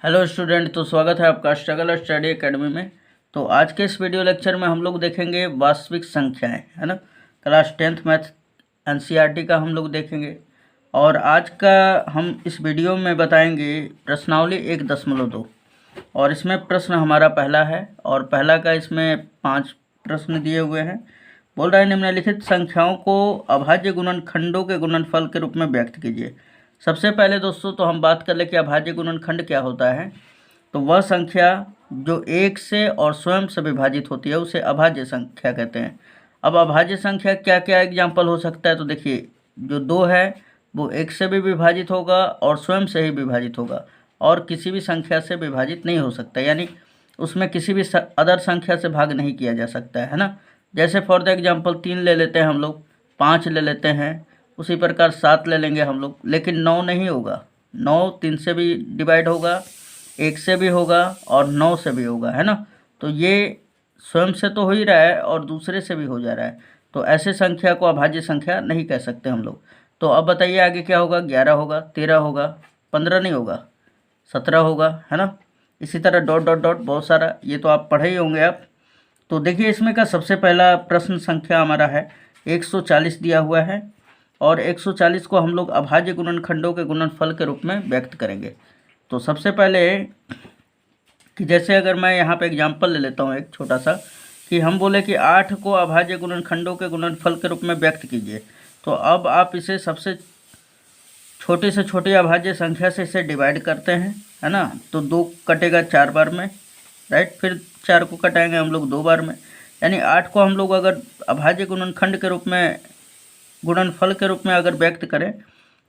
Hello student, तो स्वागत है आपका स्ट्रगल स्टडी एकेडमी में। तो आज के इस वीडियो लेक्चर में हम लोग देखेंगे वास्तविक संख्याएं, है ना। क्लास 10th मैथ एनसीईआरटी का हम लोग देखेंगे। और आज का हम इस वीडियो में बताएंगे प्रश्नावली 1.2। और इसमें प्रश्न हमारा पहला है, और पहला का इसमें 5 प्रश्न दिए हुए हैं। बोल रहा है निम्नलिखित संख्याओं को अभाज्य गुणनखंडों के गुणनफल के रूप में व्यक्त कीजिए। सबसे पहले दोस्तों तो हम बात कर ले कि अभाज्य गुणनखंड क्या होता है। तो वह संख्या जो एक से और स्वयं से विभाजित होती है उसे अभाज्य संख्या कहते हैं। अब अभाज्य संख्या क्या क्या एग्जाम्पल हो सकता है, तो देखिए जो 2 है वो एक से भी विभाजित होगा और स्वयं से ही विभाजित होगा, और किसी भी संख्या से विभाजित नहीं हो सकता, यानी उसमें किसी भी अदर संख्या से भाग नहीं किया जा सकता है ना। जैसे फॉर द एग्जाम्पल 3 ले लेते हैं हम लोग, 5 ले लेते हैं, उसी प्रकार 7 ले लेंगे हम लोग, लेकिन 9 नहीं होगा। 9 3 से भी डिवाइड होगा, 1 से भी होगा और 9 से भी होगा, है ना। तो ये स्वयं से तो हो ही रहा है और दूसरे से भी हो जा रहा है, तो ऐसे संख्या को अभाज्य संख्या नहीं कह सकते हम लोग। तो अब बताइए आगे क्या होगा। 11 होगा, 13 होगा, 15 नहीं होगा, 17 होगा, है ना। इसी तरह डॉट डॉट डॉट बहुत सारा, ये तो आप पढ़े ही होंगे आप। तो देखिए इसमें का सबसे पहला प्रश्न संख्या हमारा है 140 दिया हुआ है, और 140 को हम लोग अभाज्य गुणनखंडों के गुणनफल के रूप में व्यक्त करेंगे। तो सबसे पहले कि जैसे अगर मैं यहाँ पे एग्जांपल ले लेता हूँ एक छोटा सा, कि हम बोले कि 8 को अभाज्य गुणनखंडों के गुणनफल के रूप में व्यक्त कीजिए। तो अब आप इसे सबसे छोटी से छोटी अभाज्य संख्या से इसे डिवाइड करते हैं, है ना। तो 2 कटेगा 4 बार में, राइट। फिर 4 को कटाएंगे हम लोग 2 बार में, यानी 8 को हम लोग अगर अभाज्य गुणनखंड के रूप में, गुणनफल के रूप में अगर व्यक्त करें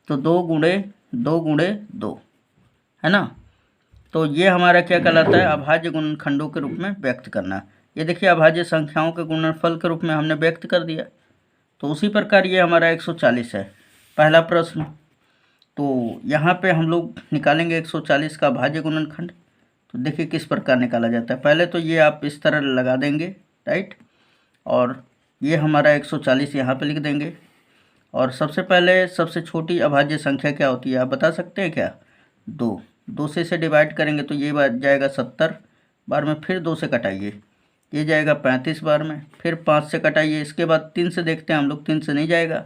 तो 2 गुणे 2 गुणे 2, है ना। तो ये हमारा क्या कहलाता है, अभाज्य गुणनखंडों के रूप में व्यक्त करना। ये देखिए अभाज्य संख्याओं के गुणनफल के रूप में हमने व्यक्त कर दिया। तो उसी प्रकार ये हमारा 140 है, पहला प्रश्न। तो यहाँ पे हम लोग निकालेंगे 140 का अभाज्य गुणनखंड। तो देखिए किस प्रकार निकाला जाता है। पहले तो ये आप इस तरह लगा देंगे, राइट, और ये हमारा 140 यहाँ पे लिख देंगे। और सबसे पहले सबसे छोटी अभाज्य संख्या क्या होती है, आप बता सकते हैं क्या। 2 से इसे डिवाइड करेंगे तो ये जाएगा 70 बार में, फिर 2 से कटाइए, ये जाएगा 35 बार में, फिर 5 से कटाइए, इसके बाद 3 से देखते हैं हम लोग, 3 से नहीं जाएगा।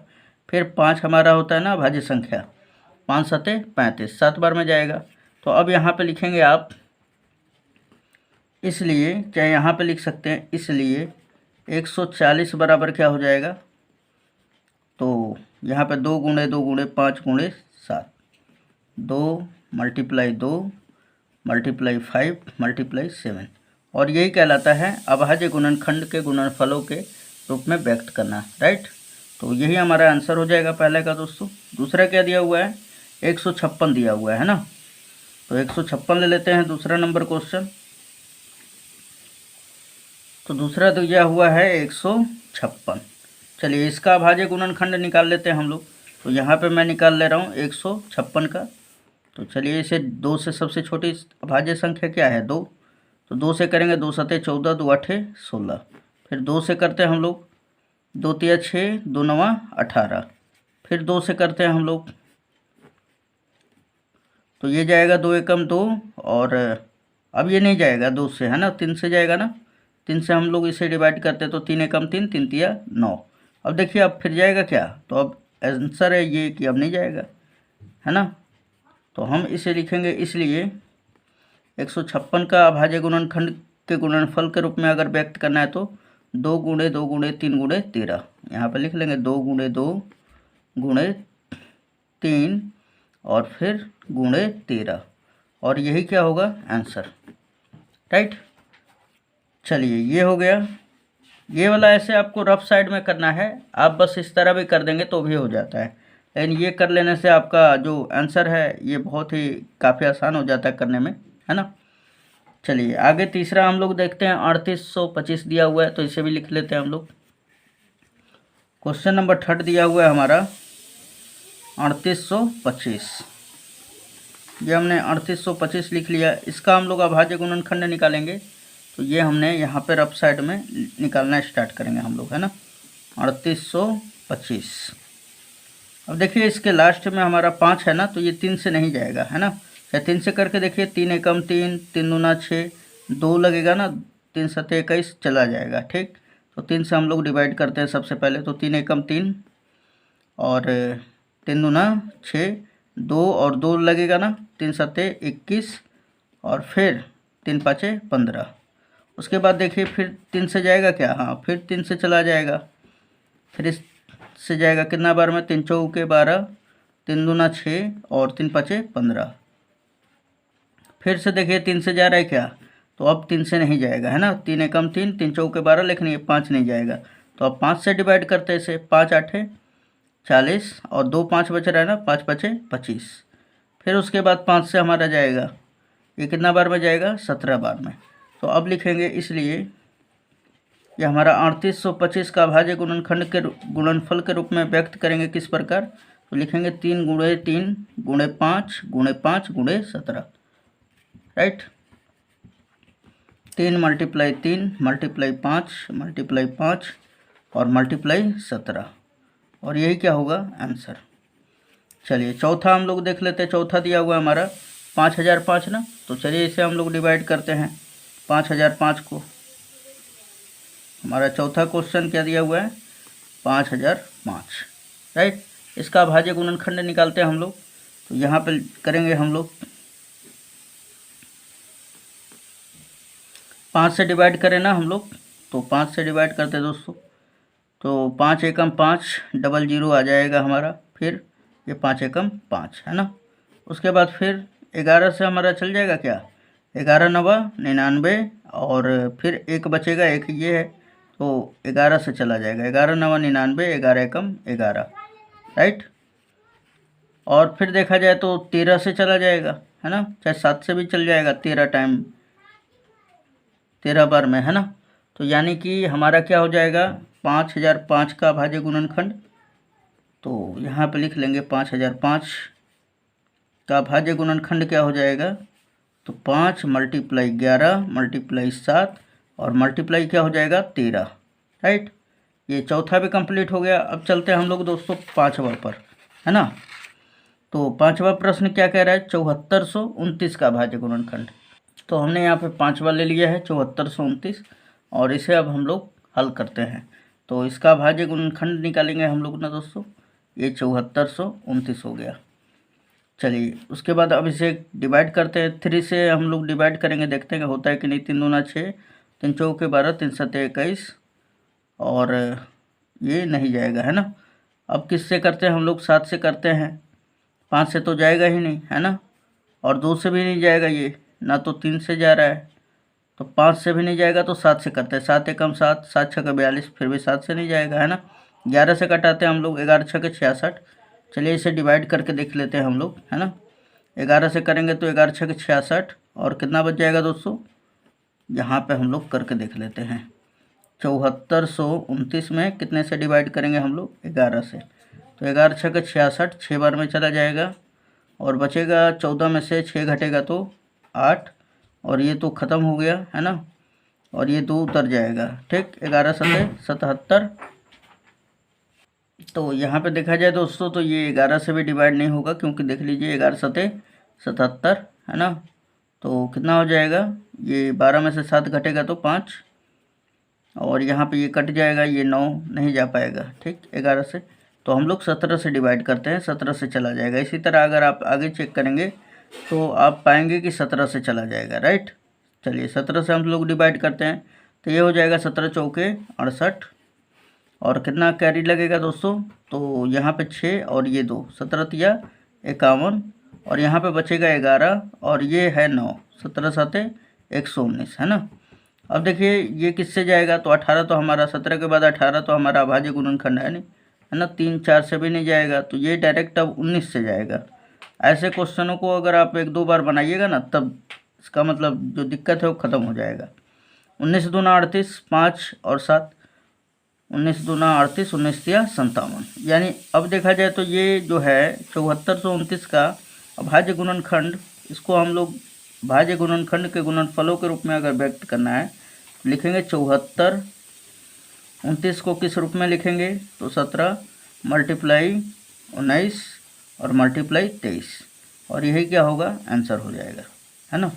फिर 5 हमारा होता है ना अभाज्य संख्या, 5 सते 35, 7 बार में जाएगा। तो अब यहाँ पे लिखेंगे आप, इसलिए चाहे यहाँ पे लिख सकते हैं, इसलिए 140 बराबर क्या हो जाएगा। तो यहाँ पे 2 गुणे 2 गुणे 5 गुणे 7, 2 मल्टीप्लाई 2 मल्टीप्लाई 5 मल्टीप्लाई 7, और यही कहलाता है अभाज्य गुणनखंड के गुणनफलों के रूप में व्यक्त करना, राइट। तो यही हमारा आंसर हो जाएगा पहले का दोस्तों। दूसरा क्या दिया हुआ है, 156 दिया हुआ है ना। तो 156 ले लेते हैं दूसरा नंबर क्वेश्चन। तो दूसरा दिया हुआ है 156। चलिए इसका अभाज्य गुणनखंड निकाल लेते हैं हम लोग। तो यहाँ पे मैं निकाल ले रहा हूँ 156 का। तो चलिए इसे 2 से सबसे छोटी अभाज्य संख्या क्या है, 2। तो 2 से करेंगे, 2 सते 14, 2 आठे 16, फिर 2 से करते हैं हम लोग, 2 तिया 6, 2 नवा 18, फिर 2 से करते हैं हम लोग, तो ये जाएगा 2 एकम 2, और अब ये नहीं जाएगा 2 से, है ना, 3 से जाएगा ना। 3 से हम लोग इसे डिवाइड करते हैं तो 3 एकम 3, 3 तिया 9। अब देखिए अब फिर जाएगा क्या, तो अब आंसर है ये कि अब नहीं जाएगा, है ना। तो हम इसे लिखेंगे, इसलिए 156 का अभाज्य गुणनखंड के गुणनफल के रूप में अगर व्यक्त करना है तो 2 गुणे 2 गुणे 3 गुणे 13, यहाँ पर लिख लेंगे 2 गुणे 2 गुणे 3 और फिर गुणे 13, और यही क्या होगा आंसर, राइट। चलिए ये हो गया। ये वाला ऐसे आपको रफ साइड में करना है, आप बस इस तरह भी कर देंगे तो भी हो जाता है, लेकिन ये कर लेने से आपका जो आंसर है ये बहुत ही काफ़ी आसान हो जाता है करने में, है ना। चलिए आगे तीसरा हम लोग देखते हैं। 3825 दिया हुआ है, तो इसे भी लिख लेते हैं हम लोग। क्वेश्चन नंबर 3 दिया हुआ है हमारा 3825। ये हमने 3825 लिख लिया। इसका हम लोग अभाज्य गुणनखंड निकालेंगे, तो ये हमने यहाँ पे रफ साइड में निकालना स्टार्ट करेंगे हम लोग, है ना। 3825। अब देखिए इसके लास्ट में हमारा 5 है ना, तो ये 3 से नहीं जाएगा, है ना। चाहे 3 से करके देखिए, 3 एकम 3, 3 दूना 6, 2 लगेगा ना, 3 सत्ते 21 चला जाएगा। ठीक, तो 3 से हम लोग डिवाइड करते हैं सबसे पहले। तो 3 एकम 3 और 3 दूना 6, 2 और 2 लगेगा ना, 3 सत्ते 21 और फिर 3 पाँचे 15। उसके बाद देखिए फिर 3 से जाएगा क्या, हाँ फिर 3 से चला जाएगा, फिर इससे जाएगा कितना बार में, 3 चौके 12, 3 दूना 6 और 3 पाँचे 15। फिर से देखिए 3 से जा रहा है क्या, तो अब 3 से नहीं जाएगा, है ना। 3 एकम 3, 3 चौके 12, लेकिन ये 5 नहीं जाएगा, तो अब 5 से डिवाइड करते हैं इसे। 5 आठे 40 और 2 5 बच रहा है ना, 5 पचे 25। फिर उसके बाद 5 से हमारा जाएगा, ये कितना बार में जाएगा, 17 बार में। तो अब लिखेंगे, इसलिए ये हमारा 3825 का अभाज्य गुणनखंड के गुणनफल के रूप में व्यक्त करेंगे किस प्रकार, तो लिखेंगे 3 गुणे 3 गुणे 5 गुणे 5 गुणे 17। राइट, 3 मल्टीप्लाई 3 मल्टीप्लाई 5 मल्टीप्लाई 5 और मल्टीप्लाई 17, और यही क्या होगा, आंसर। चलिए चौथा हम लोग देख लेते हैं। चौथा दिया हुआ है हमारा 5005 ना, तो चलिए इसे हम लोग डिवाइड करते हैं 5005 को। हमारा चौथा क्वेश्चन क्या दिया हुआ है, 5005। राइट, इसका अभाज्य गुणनखंड निकालते हैं हम लोग। तो यहाँ पे करेंगे हम लोग, 5 से डिवाइड करें ना हम लोग, तो 5 से डिवाइड करते हैं दोस्तों, तो 5 एकम 5, डबल जीरो आ जाएगा हमारा, फिर ये 5 एकम 5, है ना। उसके बाद फिर 11 से हमारा चल जाएगा क्या, 11 नवा 99 और फिर एक बचेगा, एक ये है, तो 11 से चला जाएगा, 11 नवा 99, 11 एकम 11। राइट, और फिर देखा जाए तो 13 से चला जाएगा, है ना, चाहे 7 से भी चल जाएगा, 13 टाइम 13 बार में, है ना। तो यानी कि हमारा क्या हो जाएगा, 5005 का अभाज्य गुणनखंड। तो यहाँ पे लिख लेंगे 5005 का अभाज्य गुणनखंड क्या हो जाएगा, तो 5 मल्टीप्लाई 11 मल्टीप्लाई 7 और मल्टीप्लाई क्या हो जाएगा, 13। राइट, ये चौथा भी कंप्लीट हो गया। अब चलते हैं हम लोग दोस्तों पाँचवा पर, है ना। तो पाँचवा प्रश्न क्या कह रहा है, 7429 का अभाज्य गुणनखंड। तो हमने यहाँ पे पाँचवा ले लिया है 7429, और इसे अब हम लोग हल करते हैं। तो इसका अभाज्य गुणनखंड निकालेंगे हम लोग ना दोस्तों, ये 7429 हो गया। चलिए उसके बाद अब इसे डिवाइड करते हैं, 3 से हम लोग डिवाइड करेंगे, देखते हैं कि होता है कि नहीं। 3 दूना 6, 3 चौके 12, 3 सत्ते 21 और ये नहीं जाएगा, है ना। अब किससे करते हैं हम लोग, 7 से करते हैं। 5 से तो जाएगा ही नहीं, है ना, और 2 से भी नहीं जाएगा, ये ना तो 3 से जा रहा है, तो 5 से भी नहीं जाएगा, तो 7 से करते हैं। 7 एकम 7, 7 छक्का 42, फिर भी 7 से नहीं जाएगा, है ना। 11 से कटाते हैं हम लोग, 11 छक्के 66। चलिए इसे डिवाइड करके देख लेते हैं हम लोग, है ना। 11 से करेंगे तो 11 छक्के 66 और कितना बच जाएगा दोस्तों, यहाँ पे हम लोग करके देख लेते हैं। 7429 में कितने से डिवाइड करेंगे हम लोग, 11 से, तो 11 छक्के 66, 6 बार में चला जाएगा, और बचेगा 14 में से 6 घटेगा तो 8, और ये तो ख़त्म हो गया, है ना, और ये 2 उतर जाएगा। ठीक, 11 सत्ते 77। तो यहाँ पे देखा जाए दोस्तों, तो ये 11 से भी डिवाइड नहीं होगा, क्योंकि देख लीजिए 11 सत्ते 77, है ना। तो कितना हो जाएगा, ये 12 में से 7 घटेगा तो 5, और यहाँ पे ये कट जाएगा, ये 9 नहीं जा पाएगा। ठीक, 11 से, तो हम लोग 17 से डिवाइड करते हैं, 17 से चला जाएगा। इसी तरह अगर आप आगे चेक करेंगे तो आप पाएंगे कि 17 से चला जाएगा। राइट, चलिए 17 से हम लोग डिवाइड करते हैं, तो ये हो जाएगा 17 चौके 68, और कितना कैरी लगेगा दोस्तों, तो यहाँ पे 6 और ये 2, 17 तिया 51, और यहाँ पे बचेगा 11 और ये है 9, 17 साते 119, है ना। अब देखिए ये किससे जाएगा, तो 18 तो हमारा, 17 के बाद 18 तो हमारा अभाज्य गुणनखंड है नहीं, है ना। 3 4 से भी नहीं जाएगा, तो ये डायरेक्ट अब 19 से जाएगा। ऐसे क्वेश्चनों को अगर आप 1 2 बार बनाइएगा ना, तब इसका मतलब जो दिक्कत है वो ख़त्म हो जाएगा। 19 दूना 38, 5 और 7, 19 दूना 38, 19 तिया 57। यानी अब देखा जाए तो ये जो है 7429 का अभाज्य गुणनखंड, इसको हम लोग भाज्य गुणनखंड के गुणनफलों के रूप में अगर व्यक्त करना है, तो लिखेंगे 74 29 को किस रूप में लिखेंगे, तो 17 मल्टीप्लाई 19 और मल्टीप्लाई 23। और यही क्या होगा, आंसर हो जाएगा, है ना।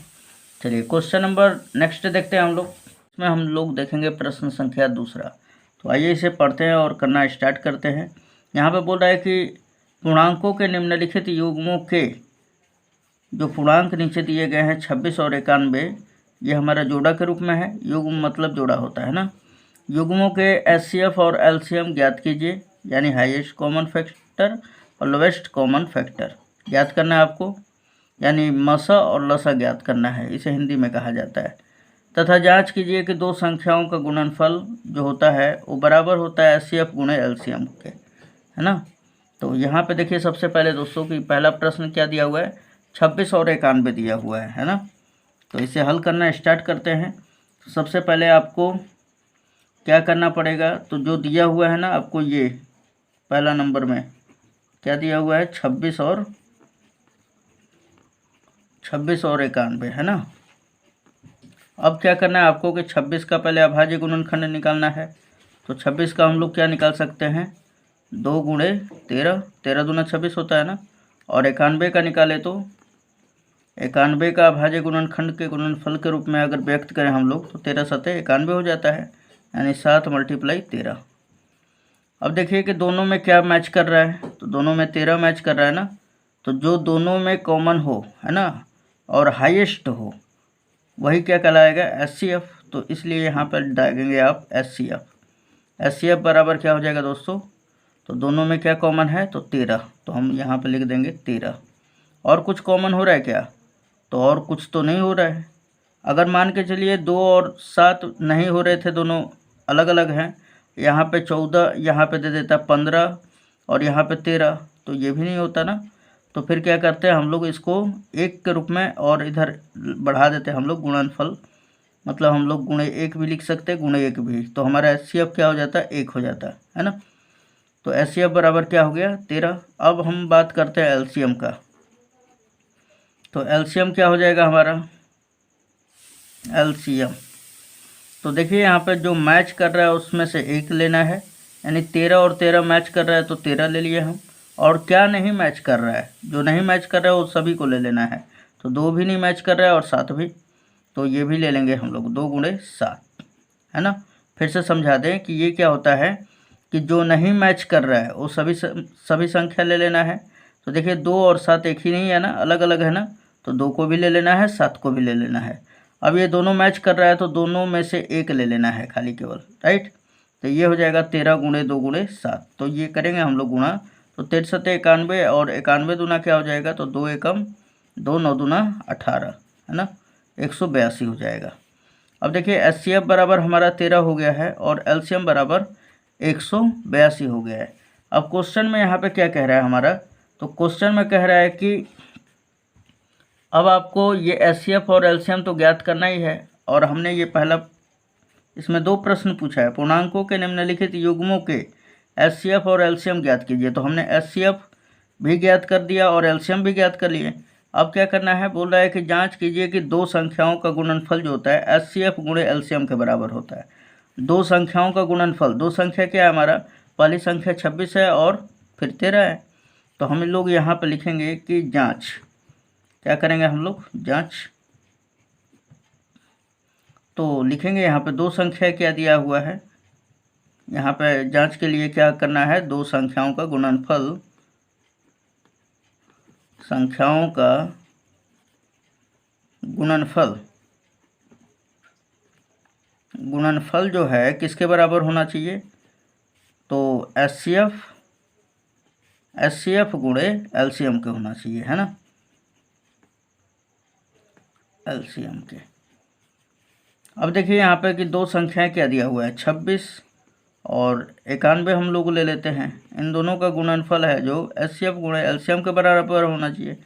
चलिए क्वेश्चन नंबर नेक्स्ट देखते हैं हम लोग। इसमें हम लोग देखेंगे प्रश्न संख्या दूसरा। तो आइए इसे पढ़ते हैं और करना स्टार्ट करते हैं। यहाँ पे बोल रहा है कि पूर्णांकों के निम्नलिखित युग्मों के जो पूर्णांक नीचे दिए गए हैं 26 और 91, ये हमारा जोड़ा के रूप में है। युग्म मतलब जोड़ा होता है ना। युग्मों के एचसीएफ और एलसीएम ज्ञात कीजिए, यानी हाईएस्ट कॉमन फैक्टर और लोवेस्ट कॉमन फैक्टर ज्ञात करना है आपको, यानी मसा और लसा ज्ञात करना है, इसे हिंदी में कहा जाता है। तथा जांच कीजिए कि दो संख्याओं का गुणनफल जो होता है वो बराबर होता है एचसीएफ गुणे एलसीएम के, है ना। तो यहाँ पे देखिए सबसे पहले दोस्तों कि पहला प्रश्न क्या दिया हुआ है, 26 और 91 दिया हुआ है ना। तो इसे हल करना स्टार्ट करते हैं। तो सबसे पहले आपको क्या करना पड़ेगा, तो जो दिया हुआ है ना आपको, ये पहला नंबर में क्या दिया हुआ है, 26 और 91, है ना। अब क्या करना है आपको कि 26 का पहले अभाज्य गुणनखंड निकालना है। तो 26 का हम लोग क्या निकाल सकते हैं, 2 गुणे 13, 13 दूना 26 होता है ना। और 91 का निकाले तो 91 का अभाज्य गुणनखंड के गुणनफल के रूप में अगर व्यक्त करें हम लोग तो 13 सतह 91 हो जाता है, यानी 7 × 13। अब देखिए कि दोनों में क्या मैच कर रहा है, तो दोनों में 13 मैच कर रहा है ना। तो जो दोनों में कॉमन हो, है ना, और हाईएस्ट हो, वही क्या कहलाएगा, एचसीएफ। तो इसलिए यहाँ पर डालेंगे आप एचसीएफ। एचसीएफ बराबर क्या हो जाएगा दोस्तों, तो दोनों में क्या कॉमन है, तो 13, तो हम यहाँ पर लिख देंगे 13। और कुछ कॉमन हो रहा है क्या, तो और कुछ तो नहीं हो रहा है। अगर मान के चलिए 2 और 7 नहीं हो रहे थे, दोनों अलग अलग हैं, यहाँ पे 14, यहाँ पे दे देता 15 और यहाँ पे 13, तो ये भी नहीं होता ना। तो फिर क्या करते हैं हम लोग, इसको 1 के रूप में और इधर बढ़ा देते हैं हम लोग गुणनफल, मतलब हम लोग गुणे 1 भी लिख सकते हैं, गुणे 1 भी। तो हमारा एचसीएफ क्या हो जाता है, 1 हो जाता है ना। तो एचसीएफ बराबर क्या हो गया, 13। अब हम बात करते हैं एलसीएम का। तो एलसीएम क्या हो जाएगा हमारा, एलसीएम। तो देखिए यहाँ पे जो मैच कर रहा है उसमें से 1 लेना है, यानी 13 और 13 मैच कर रहा है तो 13 ले लिए हम। और क्या नहीं मैच कर रहा है, जो नहीं मैच कर रहा है वो सभी को ले लेना है। तो 2 भी नहीं मैच कर रहा है और 7 भी, तो ये भी ले लेंगे हम लोग, 2 गुणे 7, है ना। फिर से समझा दें कि ये क्या होता है कि जो नहीं मैच कर रहा है वो सभी संख्या ले लेना है। तो देखिए 2 और 7 एक ही नहीं है ना, अलग अलग है ना। तो 2 को भी ले लेना है, 7 को भी ले लेना है। अब ये दोनों मैच कर रहा है तो दोनों में से 1 ले लेना है खाली केवल, राइट। तो ये हो जाएगा 13 गुणे 2 गुणे 7। तो ये करेंगे हम लोग गुणा, तो 13 सत्ते 91 और 91 दूना क्या हो जाएगा, तो 2 एकम 2, 9 दूना 18, है ना, 182 हो जाएगा। अब देखिए एचसीएफ बराबर हमारा 13 हो गया है और एलसीएम बराबर 182 हो गया है। अब क्वेश्चन में यहाँ पे क्या कह रहा है हमारा, तो क्वेश्चन में कह रहा है कि अब आपको ये एचसीएफ और एलसीएम तो ज्ञात करना ही है। और हमने ये पहला इसमें 2 प्रश्न पूछा है, पूर्णांकों के निम्नलिखित युग्मों के एचसीएफ और एलसीएम ज्ञात कीजिए। तो हमने एचसीएफ भी ज्ञात कर दिया और एलसीएम भी ज्ञात कर लिए। अब क्या करना है, बोल रहा है कि जांच कीजिए कि दो संख्याओं का गुणनफल जो होता है एचसीएफ गुणे एलसीएम के बराबर होता है। दो संख्याओं का गुणनफल, दो संख्या क्या है हमारा, पहली संख्या 26 है और फिर 13 है। तो हम लोग यहाँ पर लिखेंगे कि जांच, क्या करेंगे हम लोग, जांच। तो लिखेंगे यहाँ पे दो संख्या क्या दिया हुआ है, यहाँ पे जांच के लिए क्या करना है, दो संख्याओं का गुणनफल, संख्याओं का गुणनफल जो है किसके बराबर होना चाहिए, तो एचसीएफ गुणे एलसीएम के होना चाहिए, है ना, एलसीएम के। अब देखिए यहाँ पे कि दो संख्याएं क्या दिया हुआ है, 26 और 91 हम लोग ले लेते हैं। इन दोनों का गुणनफल है जो एचसीएफ गुणे एलसीएम के बराबर होना चाहिए।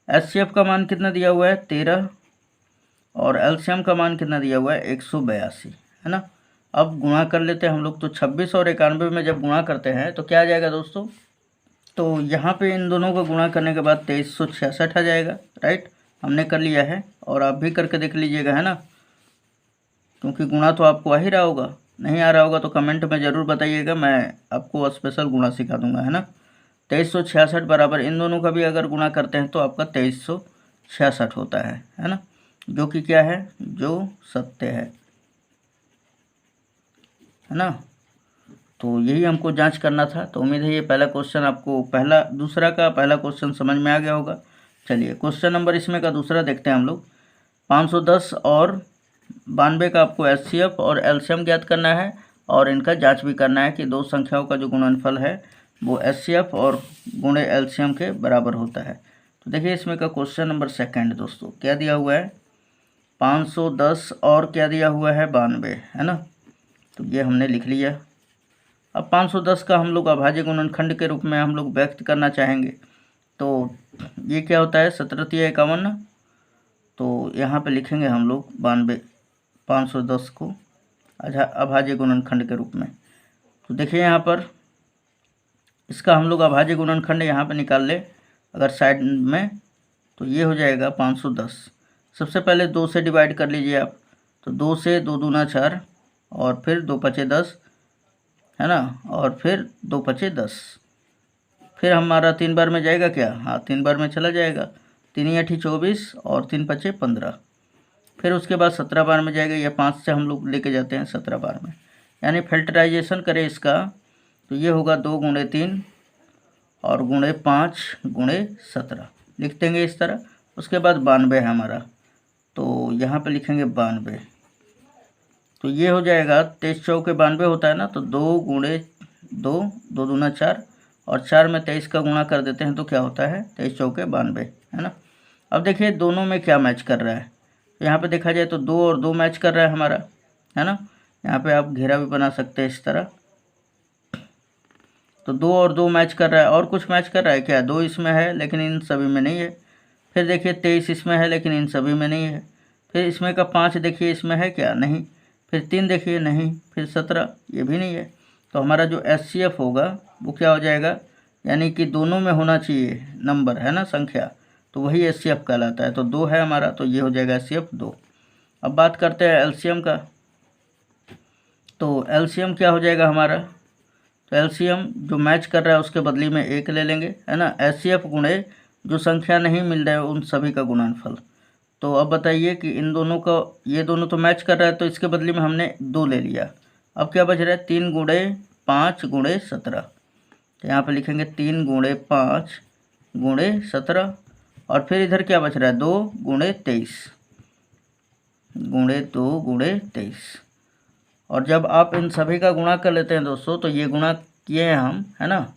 एचसीएफ का मान कितना दिया हुआ है, 13, और एलसीएम का मान कितना दिया हुआ है, 182, है ना। अब गुणा कर लेते हैं हम लोग। तो 26 और 91 में जब गुणा करते हैं तो क्या आ जाएगा दोस्तों, तो यहाँ पे इन दोनों को गुणा करने के बाद 2366 आ जाएगा, राइट। हमने कर लिया है और आप भी करके देख लीजिएगा, है ना, क्योंकि गुणा तो आपको आ ही रहा होगा। नहीं आ रहा होगा तो कमेंट में ज़रूर बताइएगा, मैं आपको स्पेशल गुणा सिखा दूंगा, है ना। 2366 बराबर इन दोनों का भी अगर गुणा करते हैं तो आपका 2366 होता है ना, जो कि क्या है, जो सत्य है ना। तो यही हमको जांच करना था। तो उम्मीद है ये पहला क्वेश्चन आपको दूसरा का पहला क्वेश्चन समझ में आ गया होगा। चलिए क्वेश्चन नंबर इसमें का दूसरा देखते हैं हम लोग। 510 और 92 का आपको एचसीएफ और एलसीएम ज्ञात करना है और इनका जांच भी करना है कि दो संख्याओं का जो गुणनफल है वो एचसीएफ और गुणे एलसीएम के बराबर होता है। तो देखिए इसमें का क्वेश्चन नंबर सेकंड दोस्तों क्या दिया हुआ है, 510 और क्या दिया हुआ है 92, है ना। तो ये हमने लिख लिया। अब 510 का हम लोग अभाज्य गुणनखंड के रूप में हम लोग व्यक्त करना चाहेंगे। तो ये क्या होता है, 17×51। तो यहाँ पे लिखेंगे हम लोग 92 510 को अभाज्य गुणनखंड के रूप में। तो देखिए यहाँ पर इसका हम लोग अभाज्य गुणनखंड यहाँ पे निकाल ले अगर साइड में, तो ये हो जाएगा 510। सबसे पहले 2 से डिवाइड कर लीजिए आप। तो 2 से 2 दूना 4 और फिर 2 पचे 10, है ना, और फिर 2 पचे 10। फिर हमारा 3 बार में जाएगा क्या, हाँ 3 बार में चला जाएगा। 3 8 24 और 3 पचे 15। फिर उसके बाद 17 बार में जाएगा, या 5 से हम लोग लेके जाते हैं 17 बार में। यानी फिल्टराइजेशन करें इसका तो ये होगा 2 गुणे 3 और गुणे 5 गुणे 17 लिख देंगे इस तरह। उसके बाद 92 है हमारा, तो यहाँ पे लिखेंगे 92। तो ये हो जाएगा 23 चौके 92 होता है ना, तो 2 गुणे 2, 2 दूना 4 और 4 में 23 का गुणा कर देते हैं तो क्या होता है 23 चौके 92, है ना। अब देखिए दोनों में क्या मैच कर रहा है। तो यहाँ पे देखा जाए तो 2 और 2 मैच कर रहा है हमारा, है ना। यहाँ पे आप घेरा भी बना सकते हैं इस तरह। तो 2 और 2 मैच कर रहा है, और कुछ मैच कर रहा है क्या, 2 इसमें है लेकिन इन सभी में नहीं है। फिर देखिए 23 इसमें है लेकिन इन सभी में नहीं है। फिर इसमें का 5 देखिए इसमें है क्या, नहीं। फिर 3 देखिए नहीं, फिर 17 ये भी नहीं है। तो हमारा जो एचसीएफ होगा वो क्या हो जाएगा, यानी कि दोनों में होना चाहिए नंबर, है ना, संख्या, तो वही एचसीएफ कहलाता है। तो 2 है हमारा, तो ये हो जाएगा एचसीएफ 2। अब बात करते हैं एलसीएम का। तो एलसीएम क्या हो जाएगा हमारा, तो एलसीएम जो मैच कर रहा है उसके बदले में 1 ले लेंगे, है ना। एचसीएफ गुणे जो संख्या नहीं मिल रहा है उन सभी का गुणनफल। तो अब बताइए कि इन दोनों का, ये दोनों तो मैच कर रहा है तो इसके बदले में हमने 2 ले लिया। अब क्या बच रहा है, 3 गुणे 5 गुणे 17। तो यहाँ पे लिखेंगे 3 गुणे 5 गुणे 17। और फिर इधर क्या बच रहा है, 2 गुणे 23 गुणे 2 गुणे 23। और जब आप इन सभी का गुणा कर लेते हैं दोस्तों, तो ये गुणा किए हैं हम, है ना,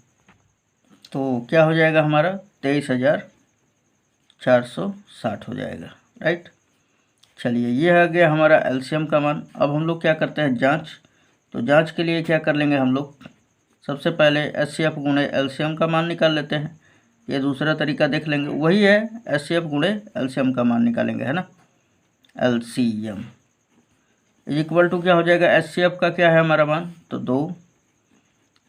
तो क्या हो जाएगा हमारा 23,460 हो जाएगा, राइट। चलिए ये आ गया हमारा एलसीएम का मान। अब हम लोग क्या करते हैं, जांच। तो जांच के लिए क्या कर लेंगे हम लोग, सबसे पहले एचसीएफ गुणे एलसीएम का मान निकाल लेते हैं। ये दूसरा तरीका देख लेंगे, वही है, एचसीएफ गुणे एलसीएम का मान निकालेंगे, है ना। एलसीएम इक्वल टू क्या हो जाएगा, एचसीएफ का क्या है हमारा मान, तो 2,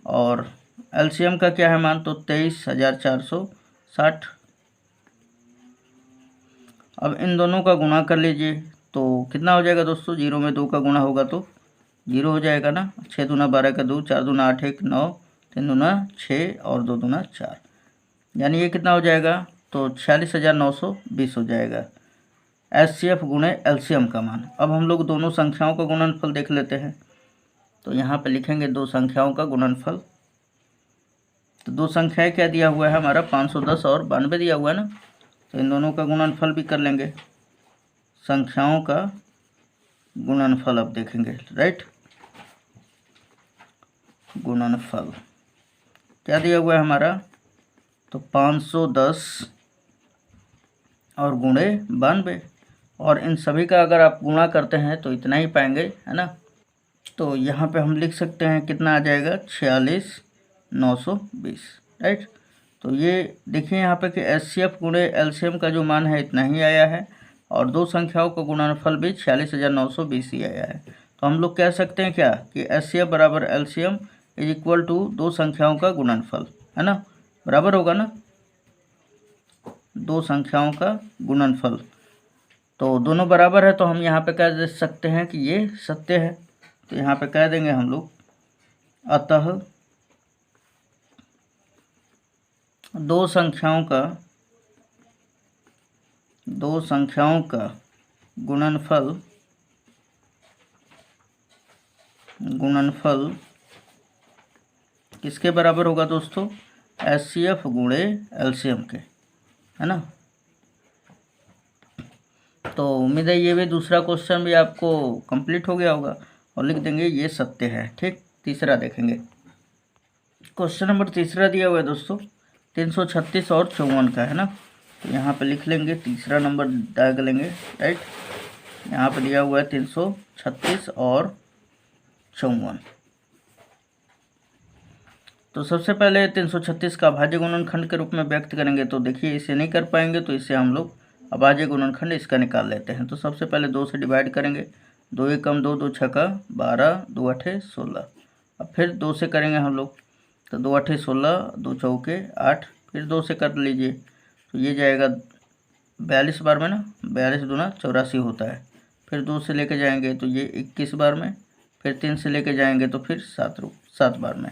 और एलसीएम का क्या है मान, तो 23,460। अब इन दोनों का गुणा कर लीजिए तो कितना हो जाएगा दोस्तों, 0 में 2 का गुणा होगा तो 0 हो जाएगा ना। 6 दूना 12 का 2, 4 दूना 8 1 9, 3 दूना 6 और 2 दूना 4, यानी ये कितना हो जाएगा, तो 46,920 हो जाएगा एचसीएफ गुणे एलसीएम का मान। अब हम लोग दोनों संख्याओं का गुणनफल देख लेते हैं। तो यहाँ पे लिखेंगे दो संख्याओं का गुणनफल। तो दो संख्याएं क्या दिया हुआ है हमारा, 510 और 92 दिया हुआ है ना। तो इन दोनों का गुणनफल भी कर लेंगे, संख्याओं का गुणनफल अब देखेंगे, राइट। गुणनफल क्या दिया हुआ है हमारा, तो 510 और गुणे 92, और इन सभी का अगर आप गुणा करते हैं तो इतना ही पाएंगे, है ना। तो यहाँ पे हम लिख सकते हैं कितना आ जाएगा, 46,920, राइट। तो ये देखिए यहाँ पे कि एचसीएफ गुणे एलसीएम का जो मान है इतना ही आया है, और दो संख्याओं का गुणनफल भी 46,920 ही आया है। तो हम लोग कह सकते हैं क्या कि एचसीएफ बराबर एलसीएम इज इक्वल टू दो संख्याओं का गुणनफल, है ना, बराबर होगा ना, दो संख्याओं का गुणनफल। तो दोनों बराबर है तो हम यहाँ पे कह दे सकते हैं कि ये सत्य है। तो यहाँ पे कह देंगे हम लोग, अतः दो संख्याओं का गुणनफल किसके बराबर होगा दोस्तों? HCF गुणे LCM के, है ना। तो उम्मीद है ये भी दूसरा क्वेश्चन भी आपको कंप्लीट हो गया होगा और लिख देंगे ये सत्य है। ठीक, तीसरा देखेंगे। क्वेश्चन नंबर तीसरा दिया हुआ है दोस्तों 336 और 54 का, है ना। तो यहाँ पे लिख लेंगे, तीसरा नंबर दाग लेंगे, राइट। यहाँ पे दिया हुआ है 336 और 54। तो सबसे पहले 336 का अभाज्य गुणनखंड के रूप में व्यक्त करेंगे। तो देखिए इसे नहीं कर पाएंगे तो इसे हम लोग अभाज्य गुणनखंड इसका निकाल लेते हैं। तो सबसे पहले 2 से डिवाइड करेंगे, 2 एकम 2, 2 छक्का 12, 2 अठे 16। अब फिर 2 से करेंगे हम लोग, तो 2 अठे 16, 2 चौके 8, फिर 2 से कर लीजिए तो ये जाएगा 42 बार में ना, 42 दूना 84 होता है। फिर 2 से लेके जाएंगे तो ये 21 बार में, फिर 3 से लेके जाएंगे तो फिर 7 बार में।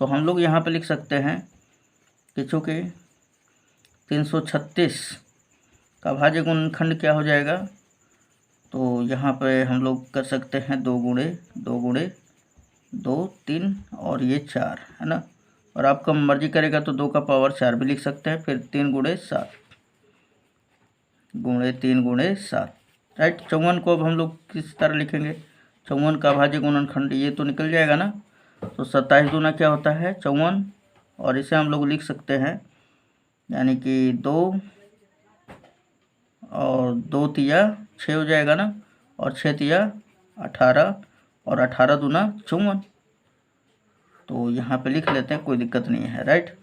तो हम लोग यहाँ पे लिख सकते हैं कि चूँकि 336 का अभाज्य गुणनखंड क्या हो जाएगा, तो यहाँ पे हम लोग कर सकते हैं 2 गुणे 2, 3 और ये 4, है ना। और आपका मर्जी करेगा तो 2 का पावर 4 भी लिख सकते हैं। फिर 3 गुणे 7 गुणे 3 गुणे 7, राइट। 54 को अब हम लोग किस तरह लिखेंगे? 54 का अभाज्य गुणनखंड ये तो निकल जाएगा ना। तो 27 दूना क्या होता है? 54, और इसे हम लोग लिख सकते हैं यानी कि 2 और 2 तिया 6 हो जाएगा ना, और 6 तिया 18, और 18 दूना 54। तो यहाँ पे लिख लेते हैं, कोई दिक्कत नहीं है, राइट।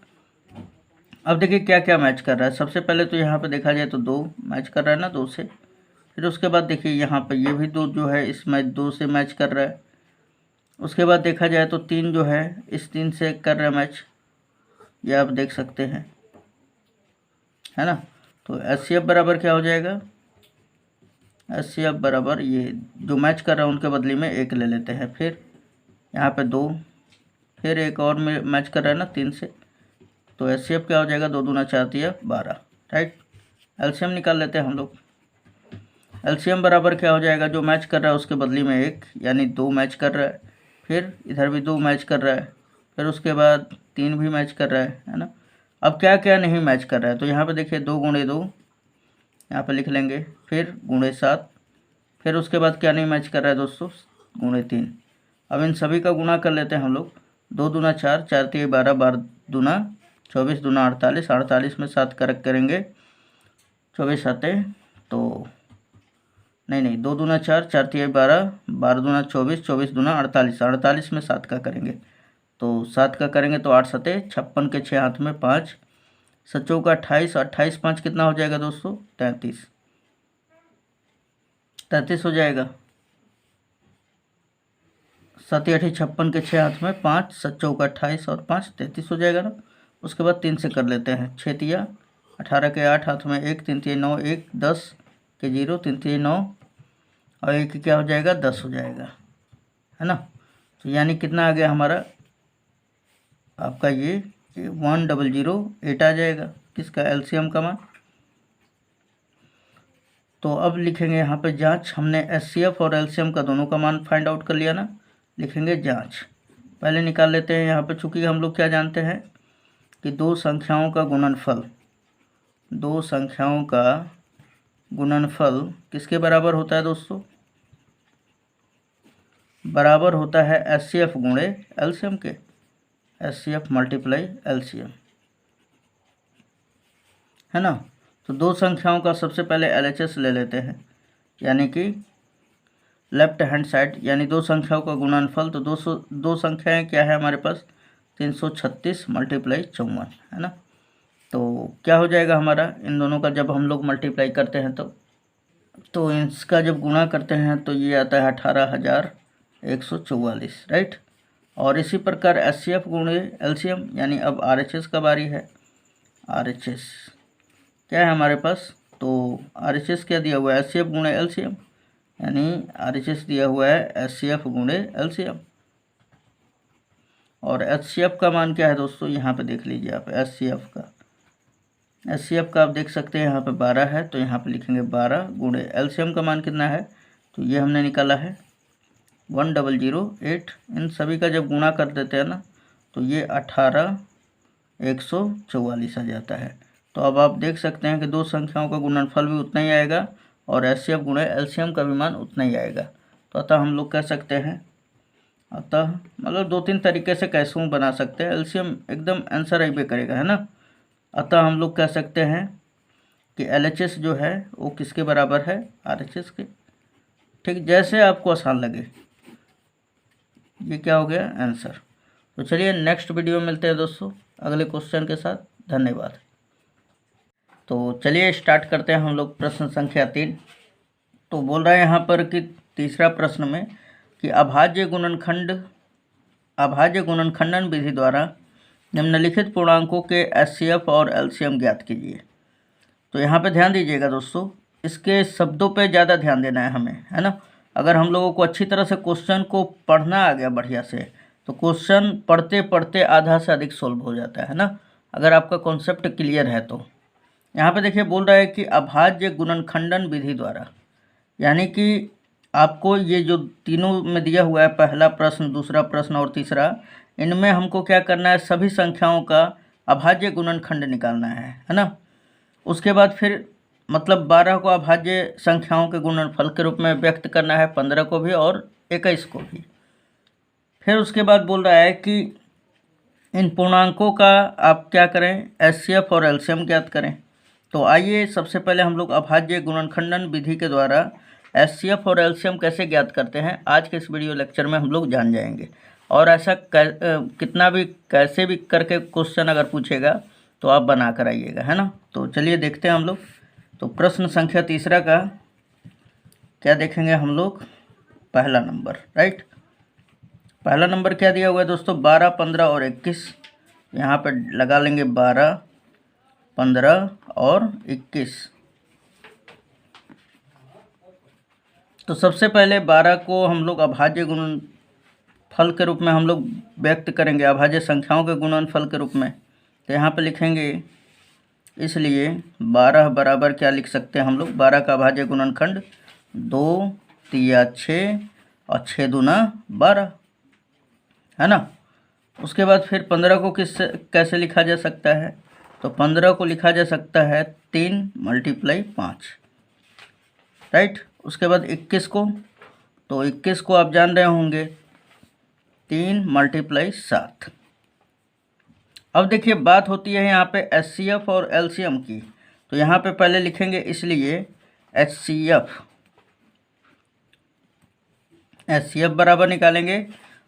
अब देखिए क्या क्या मैच कर रहा है। सबसे पहले तो यहाँ पे देखा जाए तो 2 मैच कर रहा है ना 2 से। फिर उसके बाद देखिए यहाँ पे ये भी 2 जो है इसमें 2 से मैच कर रहा है। उसके बाद देखा जाए तो 3 जो है इस 3 से कर रहा है मैच, ये आप देख सकते हैं, है ना। तो HCF बराबर क्या हो जाएगा? HCF बराबर ये जो मैच कर रहा है उनके बदले में 1 ले लेते हैं। फिर यहाँ पे 2, फिर एक और मैच कर रहा है ना 3 से, तो HCF क्या हो जाएगा? 2 दूना 4 तिया 12, राइट। LCM निकाल लेते हैं हम लोग। LCM बराबर क्या हो जाएगा? जो मैच कर रहा है उसके बदले में 1, यानी 2 मैच कर रहा है। फिर इधर भी 2 मैच कर रहा है, फिर उसके बाद 3 भी मैच कर रहा है ना। अब क्या क्या नहीं मैच कर रहा है, तो यहाँ पे देखिए 2 गुणे 2 यहाँ पे लिख लेंगे, फिर गुणे 7, फिर उसके बाद क्या नहीं मैच कर रहा है दोस्तों? गुणे 3। अब इन सभी का गुणा कर लेते हैं हम लोग। 2 दूना 4, 4 तिया 12, 12 दूना 24, दूना 48, 48 में 7 का रख करेंगे, 24 आते तो नहीं 2 दूना 4, 4 तिया 12, 12 दूना 24, 24 दूना 48, 48 में 7 का करेंगे तो 7 का करेंगे तो 8 सते 56 के 6 हाथ में 5, 7 चौका 28, 28 5 कितना हो जाएगा दोस्तों? 33, 33 हो जाएगा। 7 8 56 के 6 हाथ में 5, 7 चौका 28 और 5 33 हो जाएगा ना। उसके बाद 3 से कर लेते हैं, 6 तिया 18 के 8 हाथ में 1, 3 तिया 9, 1 10 के 0, 3 तिया 9 और 1 क्या हो जाएगा? 10 हो जाएगा, है ना। तो यानी कितना आ गया हमारा आपका ये 1008 आ जाएगा, किसका? LCM का मान। तो अब लिखेंगे यहाँ पे जांच। हमने HCF और LCM का दोनों का मान फाइंड आउट कर लिया ना, लिखेंगे जांच। पहले निकाल लेते हैं यहाँ पे, चूँकि हम लोग क्या जानते हैं कि 2 संख्याओं का गुणनफल किसके बराबर होता है दोस्तों? बराबर होता है HCF गुणे LCM के, HCF मल्टीप्लाई LCM, है ना। तो 2 संख्याओं का सबसे पहले LHS ले लेते हैं, यानी कि लेफ्ट हैंड साइड, यानी 2 संख्याओं का गुणनफल। तो 2 संख्याएं क्या है हमारे पास? 336 मल्टीप्लाई 54, है ना। तो क्या हो जाएगा हमारा इन दोनों का जब हम लोग मल्टीप्लाई करते हैं तो इसका जब गुणा करते हैं तो ये आता है 18,144, राइट। और इसी प्रकार HCF गुणे LCM, यानी अब RHS का बारी है। RHS क्या है हमारे पास? तो RHS क्या दिया हुआ है? HCF गुणे LCM, यानी RHS दिया हुआ है HCF गुणे LCM। और HCF का मान क्या है दोस्तों? यहाँ पे देख लीजिए आप HCF का, HCF का आप देख सकते हैं यहाँ पे 12 है, तो यहाँ पे लिखेंगे 12 गुणे LCM का मान कितना है, तो ये हमने निकाला है 1008। इन सभी का जब गुणा कर देते हैं ना तो ये 18144 आ जाता है। तो अब आप देख सकते हैं कि दो संख्याओं का गुणनफल भी उतना ही आएगा और HCF गुणे LCM का भी मान उतना ही आएगा। तो अतः हम लोग कह सकते हैं, अतः मतलब दो तीन तरीके से कैसे बना सकते हैं, LCM एकदम आंसर आई पे करेगा, है ना। अतः हम लोग कह सकते हैं कि LHS जो है वो किसके बराबर है, RHS के। ठीक, जैसे आपको आसान लगे। ये क्या हो गया, आंसर। तो चलिए नेक्स्ट वीडियो में मिलते हैं दोस्तों अगले क्वेश्चन के साथ। धन्यवाद। तो चलिए स्टार्ट करते हैं हम लोग प्रश्न संख्या 3। तो बोल रहा है यहाँ पर कि तीसरा प्रश्न में कि अभाज्य गुणनखंडन विधि द्वारा निम्नलिखित पूर्णांकों के HCF और LCM ज्ञात कीजिए। तो यहाँ पे ध्यान दीजिएगा दोस्तों, इसके शब्दों पे ज़्यादा ध्यान देना है हमें, है ना। अगर हम लोगों को अच्छी तरह से क्वेश्चन को पढ़ना आ गया बढ़िया से, तो क्वेश्चन पढ़ते पढ़ते आधा से अधिक सोल्व हो जाता है ना, अगर आपका कॉन्सेप्ट क्लियर है तो। यहाँ पे देखिए बोल रहा है कि अभाज्य गुणनखंडन विधि द्वारा, यानी कि आपको ये जो तीनों में दिया हुआ है, पहला प्रश्न, दूसरा प्रश्न और तीसरा, इनमें हमको क्या करना है, सभी संख्याओं का अभाज्य गुणनखंड निकालना है ना। उसके बाद फिर मतलब 12 को अभाज्य संख्याओं के गुणनफल के रूप में व्यक्त करना है, 15 को भी और 21 को भी। फिर उसके बाद बोल रहा है कि इन पूर्णांकों का आप क्या करें, HCF और LCM ज्ञात करें। तो आइए सबसे पहले हम लोग अभाज्य गुणनखंडन विधि के द्वारा HCF और LCM कैसे ज्ञात करते हैं, आज के इस वीडियो लेक्चर में हम लोग जान जाएंगे। और ऐसा कितना भी कैसे भी करके क्वेश्चन अगर पूछेगा तो आप बना कर आइएगा, है ना। तो चलिए देखते हैं हम लोग। तो प्रश्न संख्या तीसरा का क्या देखेंगे हम लोग, पहला नंबर, राइट। पहला नंबर क्या दिया हुआ है दोस्तों, 12, 15 और 21। यहाँ पर लगा लेंगे 12, 15 और 21। तो सबसे पहले 12 को हम लोग अभाज्य गुणनफल के रूप में हम लोग व्यक्त करेंगे, अभाज्य संख्याओं के गुणनफल के रूप में। तो यहाँ पे लिखेंगे, इसलिए 12 बराबर क्या लिख सकते हैं हम लोग, 12 का अभाज्य गुणनखंड 2 तिया 6 और 6 दूना 12, है ना। उसके बाद फिर 15 को कैसे लिखा जा सकता है, तो 15 को लिखा जा सकता है 3 × 5, राइट। उसके बाद 21 को, तो 21 को आप जान रहे होंगे 3 × 7। अब देखिए बात होती है यहाँ पे HCF और LCM की। तो यहाँ पे पहले लिखेंगे, इसलिए HCF बराबर निकालेंगे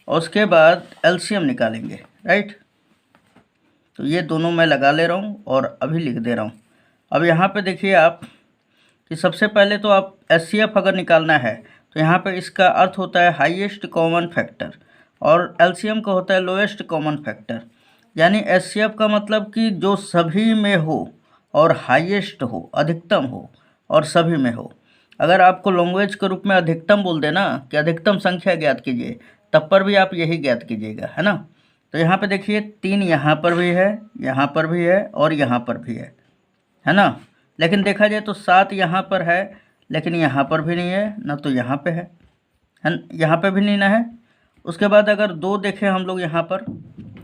और उसके बाद LCM निकालेंगे, राइट। तो ये दोनों मैं लगा ले रहा हूँ और अभी लिख दे रहा हूँ। अब यहाँ पे देखिए आप कि सबसे पहले तो आप HCF अगर निकालना है तो यहाँ पे इसका अर्थ होता है हाईएस्ट कॉमन फैक्टर और LCM का होता है लोएस्ट कॉमन फैक्टर। यानी HCF का मतलब कि जो सभी में हो और हाईएस्ट हो, अधिकतम हो और सभी में हो। अगर आपको लैंग्वेज के रूप में अधिकतम बोल देना कि अधिकतम संख्या ज्ञात कीजिए, तब पर भी आप यही ज्ञात कीजिएगा, है ना। तो यहाँ पे देखिए 3 यहाँ पर भी है, यहाँ पर भी है और यहाँ पर भी है ना। लेकिन देखा जाए तो 7 यहाँ पर है, लेकिन यहाँ पर भी नहीं है, ना तो यहाँ पे है यहाँ पे भी नहीं ना है। उसके बाद अगर 2 देखें हम लोग यहाँ पर,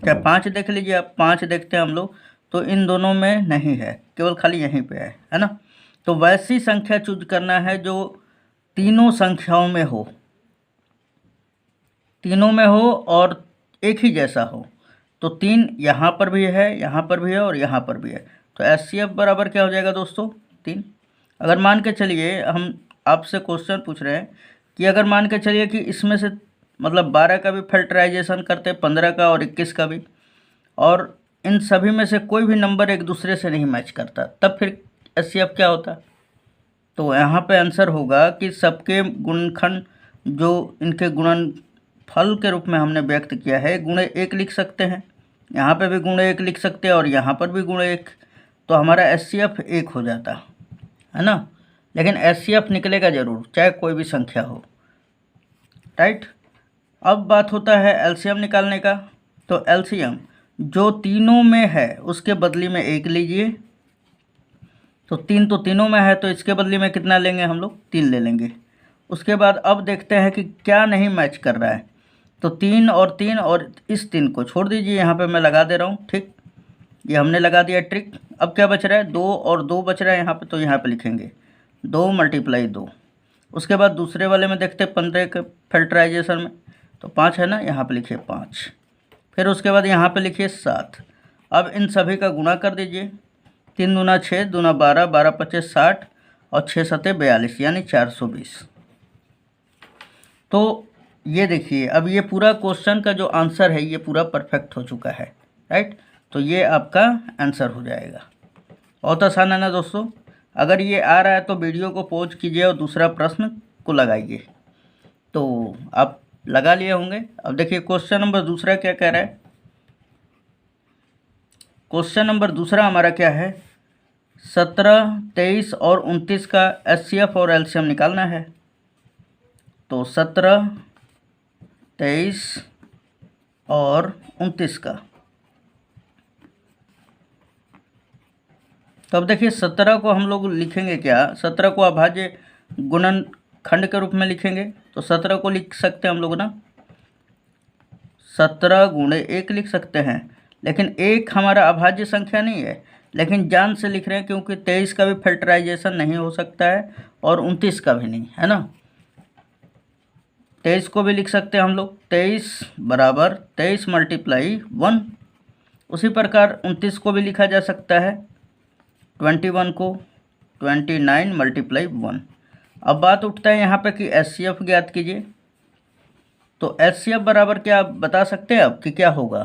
क्या 5 देख लीजिए आप, 5 देखते हैं हम लोग, तो इन दोनों में नहीं है, केवल खाली यहीं पे है ना। तो वैसी संख्या चूज करना है जो तीनों संख्याओं में हो, और एक ही जैसा हो। तो 3 यहाँ पर भी है, यहाँ पर भी है और यहाँ पर भी है। तो HCF बराबर क्या हो जाएगा दोस्तों, 3। अगर मान के चलिए हम आपसे क्वेश्चन पूछ रहे हैं कि अगर मान के चलिए कि इसमें से मतलब 12 का भी फिल्टराइजेशन करते, 15 का और 21 का भी, और इन सभी में से कोई भी नंबर एक दूसरे से नहीं मैच करता, तब फिर HCF क्या होता। तो यहाँ पे आंसर होगा कि सबके गुणनखंड जो इनके गुणनफल के रूप में हमने व्यक्त किया है, गुणे 1 लिख सकते हैं, यहाँ पे भी गुणे 1 लिख सकते हैं और यहाँ पर भी गुणे 1। तो हमारा HCF 1 हो जाता है ना। लेकिन HCF निकलेगा ज़रूर, चाहे कोई भी संख्या हो, राइट। अब बात होता है LCM निकालने का। तो LCM जो तीनों में है उसके बदले में 1 लीजिए, तो तीनों में है, तो इसके बदले में कितना लेंगे हम लोग, 3 ले लेंगे। उसके बाद अब देखते हैं कि क्या नहीं मैच कर रहा है। तो 3 और 3 और इस 3 को छोड़ दीजिए, यहाँ पे मैं लगा दे रहा हूँ। ठीक, ये हमने लगा दिया ट्रिक। अब क्या बच रहा है, 2 और 2 बच रहा है यहाँ पे, तो यहाँ पे लिखेंगे 2 × 2। उसके बाद दूसरे वाले में देखते हैं 15 के फिल्टराइजेशन में, तो 5 है ना, यहाँ पे लिखिए 5। फिर उसके बाद यहाँ पे लिखिए 7। अब इन सभी का गुणा कर दीजिए, 3 दूना 6, दूना 12, 12 25 60 और 6 सत्ते 42, यानी 420। तो ये देखिए, अब ये पूरा क्वेश्चन का जो आंसर है ये पूरा परफेक्ट हो चुका है, राइट। तो ये आपका आंसर हो जाएगा। बहुत आसान है ना दोस्तों। अगर ये आ रहा है तो वीडियो को पॉज कीजिए और दूसरा प्रश्न को लगाइए। तो आप लगा लिए होंगे। अब देखिए क्वेश्चन नंबर दूसरा क्या कह रहा है। क्वेश्चन नंबर दूसरा हमारा क्या है, 17, 23 और 29 का एचसीएफ और एलसीएम निकालना है। तो 17, 23 और 29 का, तो अब देखिए 17 को हम लोग लिखेंगे क्या, 17 को अभाज्य गुणनखंड के रूप में लिखेंगे। तो 17 को लिख सकते हैं हम लोग ना, 17 × 1 लिख सकते हैं। लेकिन 1 हमारा अभाज्य संख्या नहीं है, लेकिन जान से लिख रहे हैं क्योंकि 23 का भी फिल्टराइजेशन नहीं हो सकता है और 29 का भी नहीं है ना। 23 को भी लिख सकते हैं हम लोग, 23 बराबर 23 × 1। उसी प्रकार 29 को भी लिखा जा सकता है, 21 को 29 × 1। अब बात उठता है यहाँ पे कि एचसीएफ ज्ञात कीजिए। तो एचसीएफ बराबर क्या आप बता सकते हैं अब कि क्या होगा।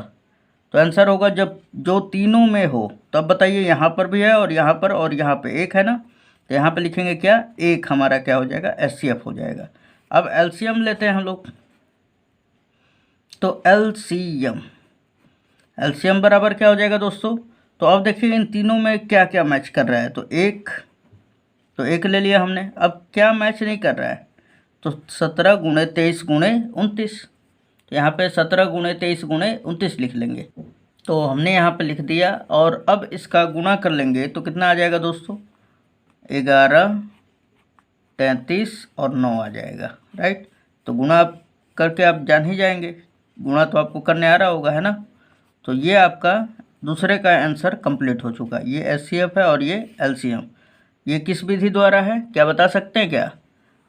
तो आंसर होगा जब जो तीनों में हो। तो अब बताइए, यहाँ पर भी है और यहाँ पर और यहाँ पे 1 है ना, तो यहाँ पे लिखेंगे क्या, 1 हमारा क्या हो जाएगा, एचसीएफ हो जाएगा। अब एलसीएम लेते हैं हम लोग। तो एलसीएम बराबर क्या हो जाएगा दोस्तों। तो अब देखिए इन तीनों में क्या क्या मैच कर रहा है। तो 1 ले लिया हमने। अब क्या मैच नहीं कर रहा है, तो 17 × 23 × 29। तो यहाँ पे 17 × 23 × 29 लिख लेंगे। तो हमने यहाँ पे लिख दिया और अब इसका गुणा कर लेंगे तो कितना आ जाएगा दोस्तों, 11, 33 और 9 आ जाएगा, राइट। तो गुणा करके आप जान ही जाएंगे, गुणा तो आपको करने आ रहा होगा, है ना। तो ये आपका दूसरे का आंसर कंप्लीट हो चुका। ये एचसीएफ है और ये एलसीएम। ये किस विधि द्वारा है, क्या बता सकते हैं क्या,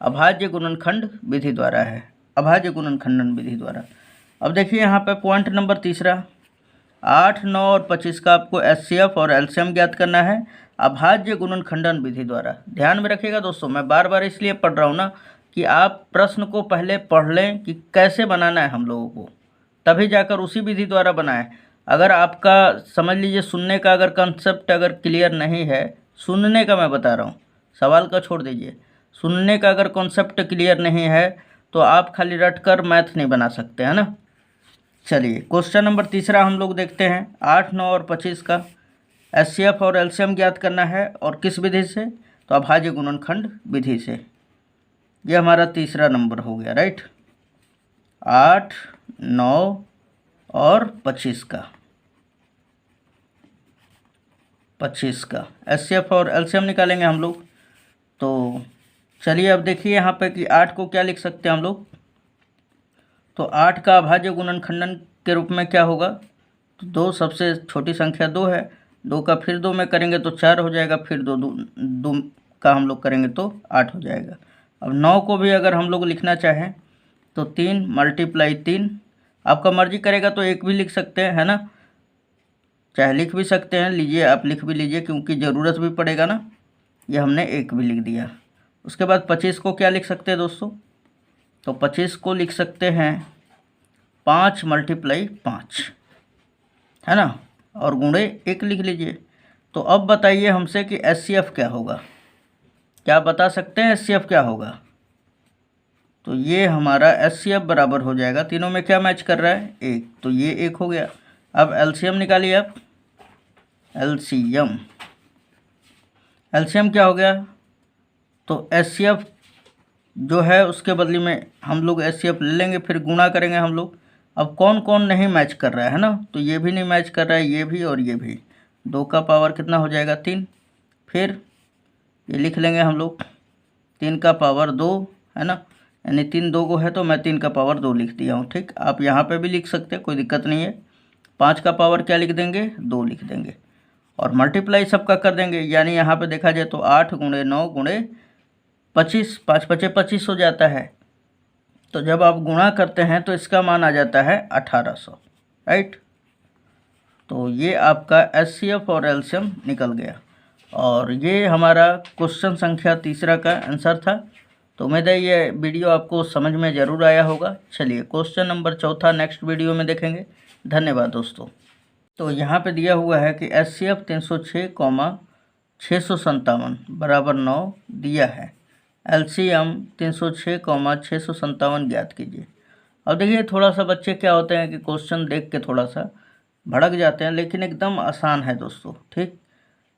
अभाज्य गुणनखंड विधि द्वारा है, अभाज्य गुणनखंडन विधि द्वारा। अब देखिए यहाँ पे पॉइंट नंबर तीसरा, 8, 9 और 25 का आपको एचसीएफ और एलसीएम ज्ञात करना है अभाज्य गुणनखंडन विधि द्वारा। ध्यान में रखिएगा दोस्तों, मैं बार बार इसलिए पढ़ रहा हूँ ना कि आप प्रश्न को पहले पढ़ लें कि कैसे बनाना है हम लोगों को, तभी जाकर उसी विधि द्वारा बनाएं। अगर आपका समझ लीजिए सुनने का अगर कंसेप्ट अगर क्लियर नहीं है, सुनने का मैं बता रहा हूँ, सवाल का छोड़ दीजिए, सुनने का अगर कॉन्सेप्ट क्लियर नहीं है तो आप खाली रट कर मैथ नहीं बना सकते, है ना। चलिए क्वेश्चन नंबर तीसरा हम लोग देखते हैं। 8, 9 और 25 का एचसीएफ और एलसीएम ज्ञात करना है और किस विधि से, तो अभाज्य गुणनखंड विधि से। ये हमारा तीसरा नंबर हो गया, राइट। 8, 9 और 25 का एचसीएफ और एलसीएम निकालेंगे हम लोग। तो चलिए अब देखिए यहाँ पे कि 8 को क्या लिख सकते हैं हम लोग। तो 8 का अभाज्य गुणनखंडन के रूप में क्या होगा, तो 2 सबसे छोटी संख्या 2 है, 2 का फिर 2 में करेंगे तो 4 हो जाएगा, फिर 2 का हम लोग करेंगे तो 8 हो जाएगा। अब 9 को भी अगर हम लोग लिखना चाहें तो 3 × 3, आपका मर्जी करेगा तो 1 भी लिख सकते हैं, है ना, चाहे लिख भी सकते हैं, लीजिए आप लिख भी लीजिए क्योंकि ज़रूरत भी पड़ेगा ना। ये हमने 1 भी लिख दिया। उसके बाद 25 को क्या लिख सकते हैं दोस्तों, तो 25 को लिख सकते हैं 5 × 5, है ना, और गुणे 1 लिख लीजिए। तो अब बताइए हमसे कि एचसीएफ क्या होगा, क्या बता सकते हैं एचसीएफ क्या होगा। तो ये हमारा एचसीएफ बराबर हो जाएगा, तीनों में क्या मैच कर रहा है, 1, तो ये 1 हो गया। अब एलसीएम निकालिए आप, एलसीएम क्या हो गया, तो एचसीएफ जो है उसके बदले में हम लोग एचसीएफ ले लेंगे, फिर गुणा करेंगे हम लोग। अब कौन कौन नहीं मैच कर रहा है ना, तो ये भी नहीं मैच कर रहा है, ये भी और ये भी। 2 का पावर कितना हो जाएगा, 3, फिर ये लिख लेंगे हम लोग 3 का पावर 2, है ना, यानी 3 2 को है तो मैं 3 का पावर 2 लिख दिया हूँ। ठीक, आप यहाँ पे भी लिख सकते हैं, कोई दिक्कत नहीं है। 5 का पावर क्या लिख देंगे, 2 लिख देंगे और मल्टीप्लाई सबका कर देंगे। यानी यहाँ पे देखा जाए तो 8 गुणे 9 गुणे 25, 5 पचे 25 हो जाता है। तो जब आप गुणा करते हैं तो इसका मान आ जाता है 1800, राइट। तो ये आपका एचसीएफ और एलसीएम निकल गया और ये हमारा क्वेश्चन संख्या 3 का आंसर था। तो उम्मीद है ये वीडियो आपको समझ में ज़रूर आया होगा। चलिए क्वेश्चन नंबर 4 नेक्स्ट वीडियो में देखेंगे। धन्यवाद दोस्तों। तो यहाँ पे दिया हुआ है कि एचसीएफ 306, 657 बराबर 9 दिया है। एलसीएम 306, 657 ज्ञात कीजिए। अब देखिए थोड़ा सा बच्चे क्या होते हैं कि क्वेश्चन देख के थोड़ा सा भड़क जाते हैं, लेकिन एकदम आसान है दोस्तों। ठीक,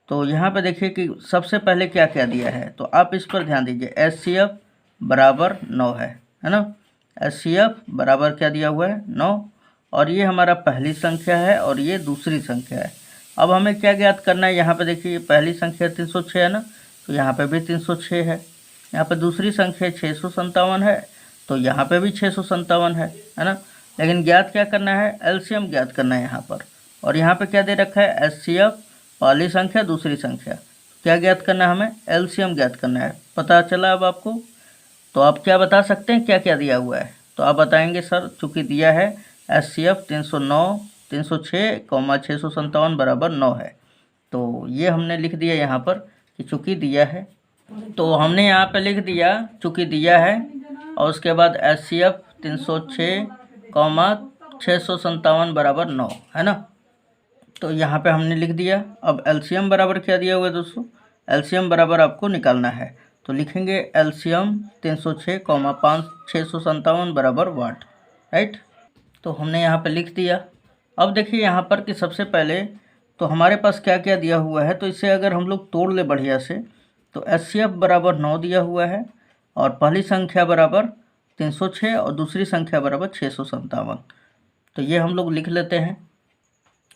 तो यहाँ पे देखिए कि सबसे पहले क्या क्या दिया है, तो आप इस पर ध्यान दीजिए। एचसीएफ बराबर 9 है ना। एचसीएफ बराबर क्या दिया हुआ है, 9, और ये हमारा पहली संख्या है और ये दूसरी संख्या है। अब हमें क्या ज्ञात करना है, यहाँ पे देखिए पहली संख्या 306 है ना, तो यहाँ पे भी 306 है। यहाँ पे दूसरी संख्या 657 है, तो यहाँ पे भी 657 है ना। लेकिन ज्ञात क्या करना है, एलसीएम ज्ञात करना है यहाँ पर। और यहाँ पे क्या दे रखा है, एचसीएफ पहली संख्या दूसरी संख्या, क्या ज्ञात करना है हमें, एलसीएम ज्ञात करना है। पता चला अब आपको। तो आप क्या बता सकते हैं क्या क्या दिया हुआ है, तो आप बताएंगे सर चूँकि दिया है एचसीएफ 306, 657 बराबर 9 है, तो ये हमने लिख दिया यहाँ पर कि चूँकि दिया है। तो हमने यहाँ पे लिख दिया चूँकि दिया है, और उसके बाद एचसीएफ 306, 657 बराबर 9 है ना। तो यहाँ पे हमने लिख दिया। अब एलसीएम बराबर क्या दिया हुआ है दोस्तों, एलसीएम बराबर आपको निकालना है, तो लिखेंगे एलसीएम 306, 657 बराबर वाट, राइट। तो हमने यहाँ पे लिख दिया। अब देखिए यहाँ पर कि सबसे पहले तो हमारे पास क्या क्या दिया हुआ है, तो इसे अगर हम लोग तोड़ ले बढ़िया से, तो एचसीएफ बराबर 9 दिया हुआ है और पहली संख्या बराबर 306 और दूसरी संख्या बराबर 657। तो ये हम लोग लिख लेते हैं।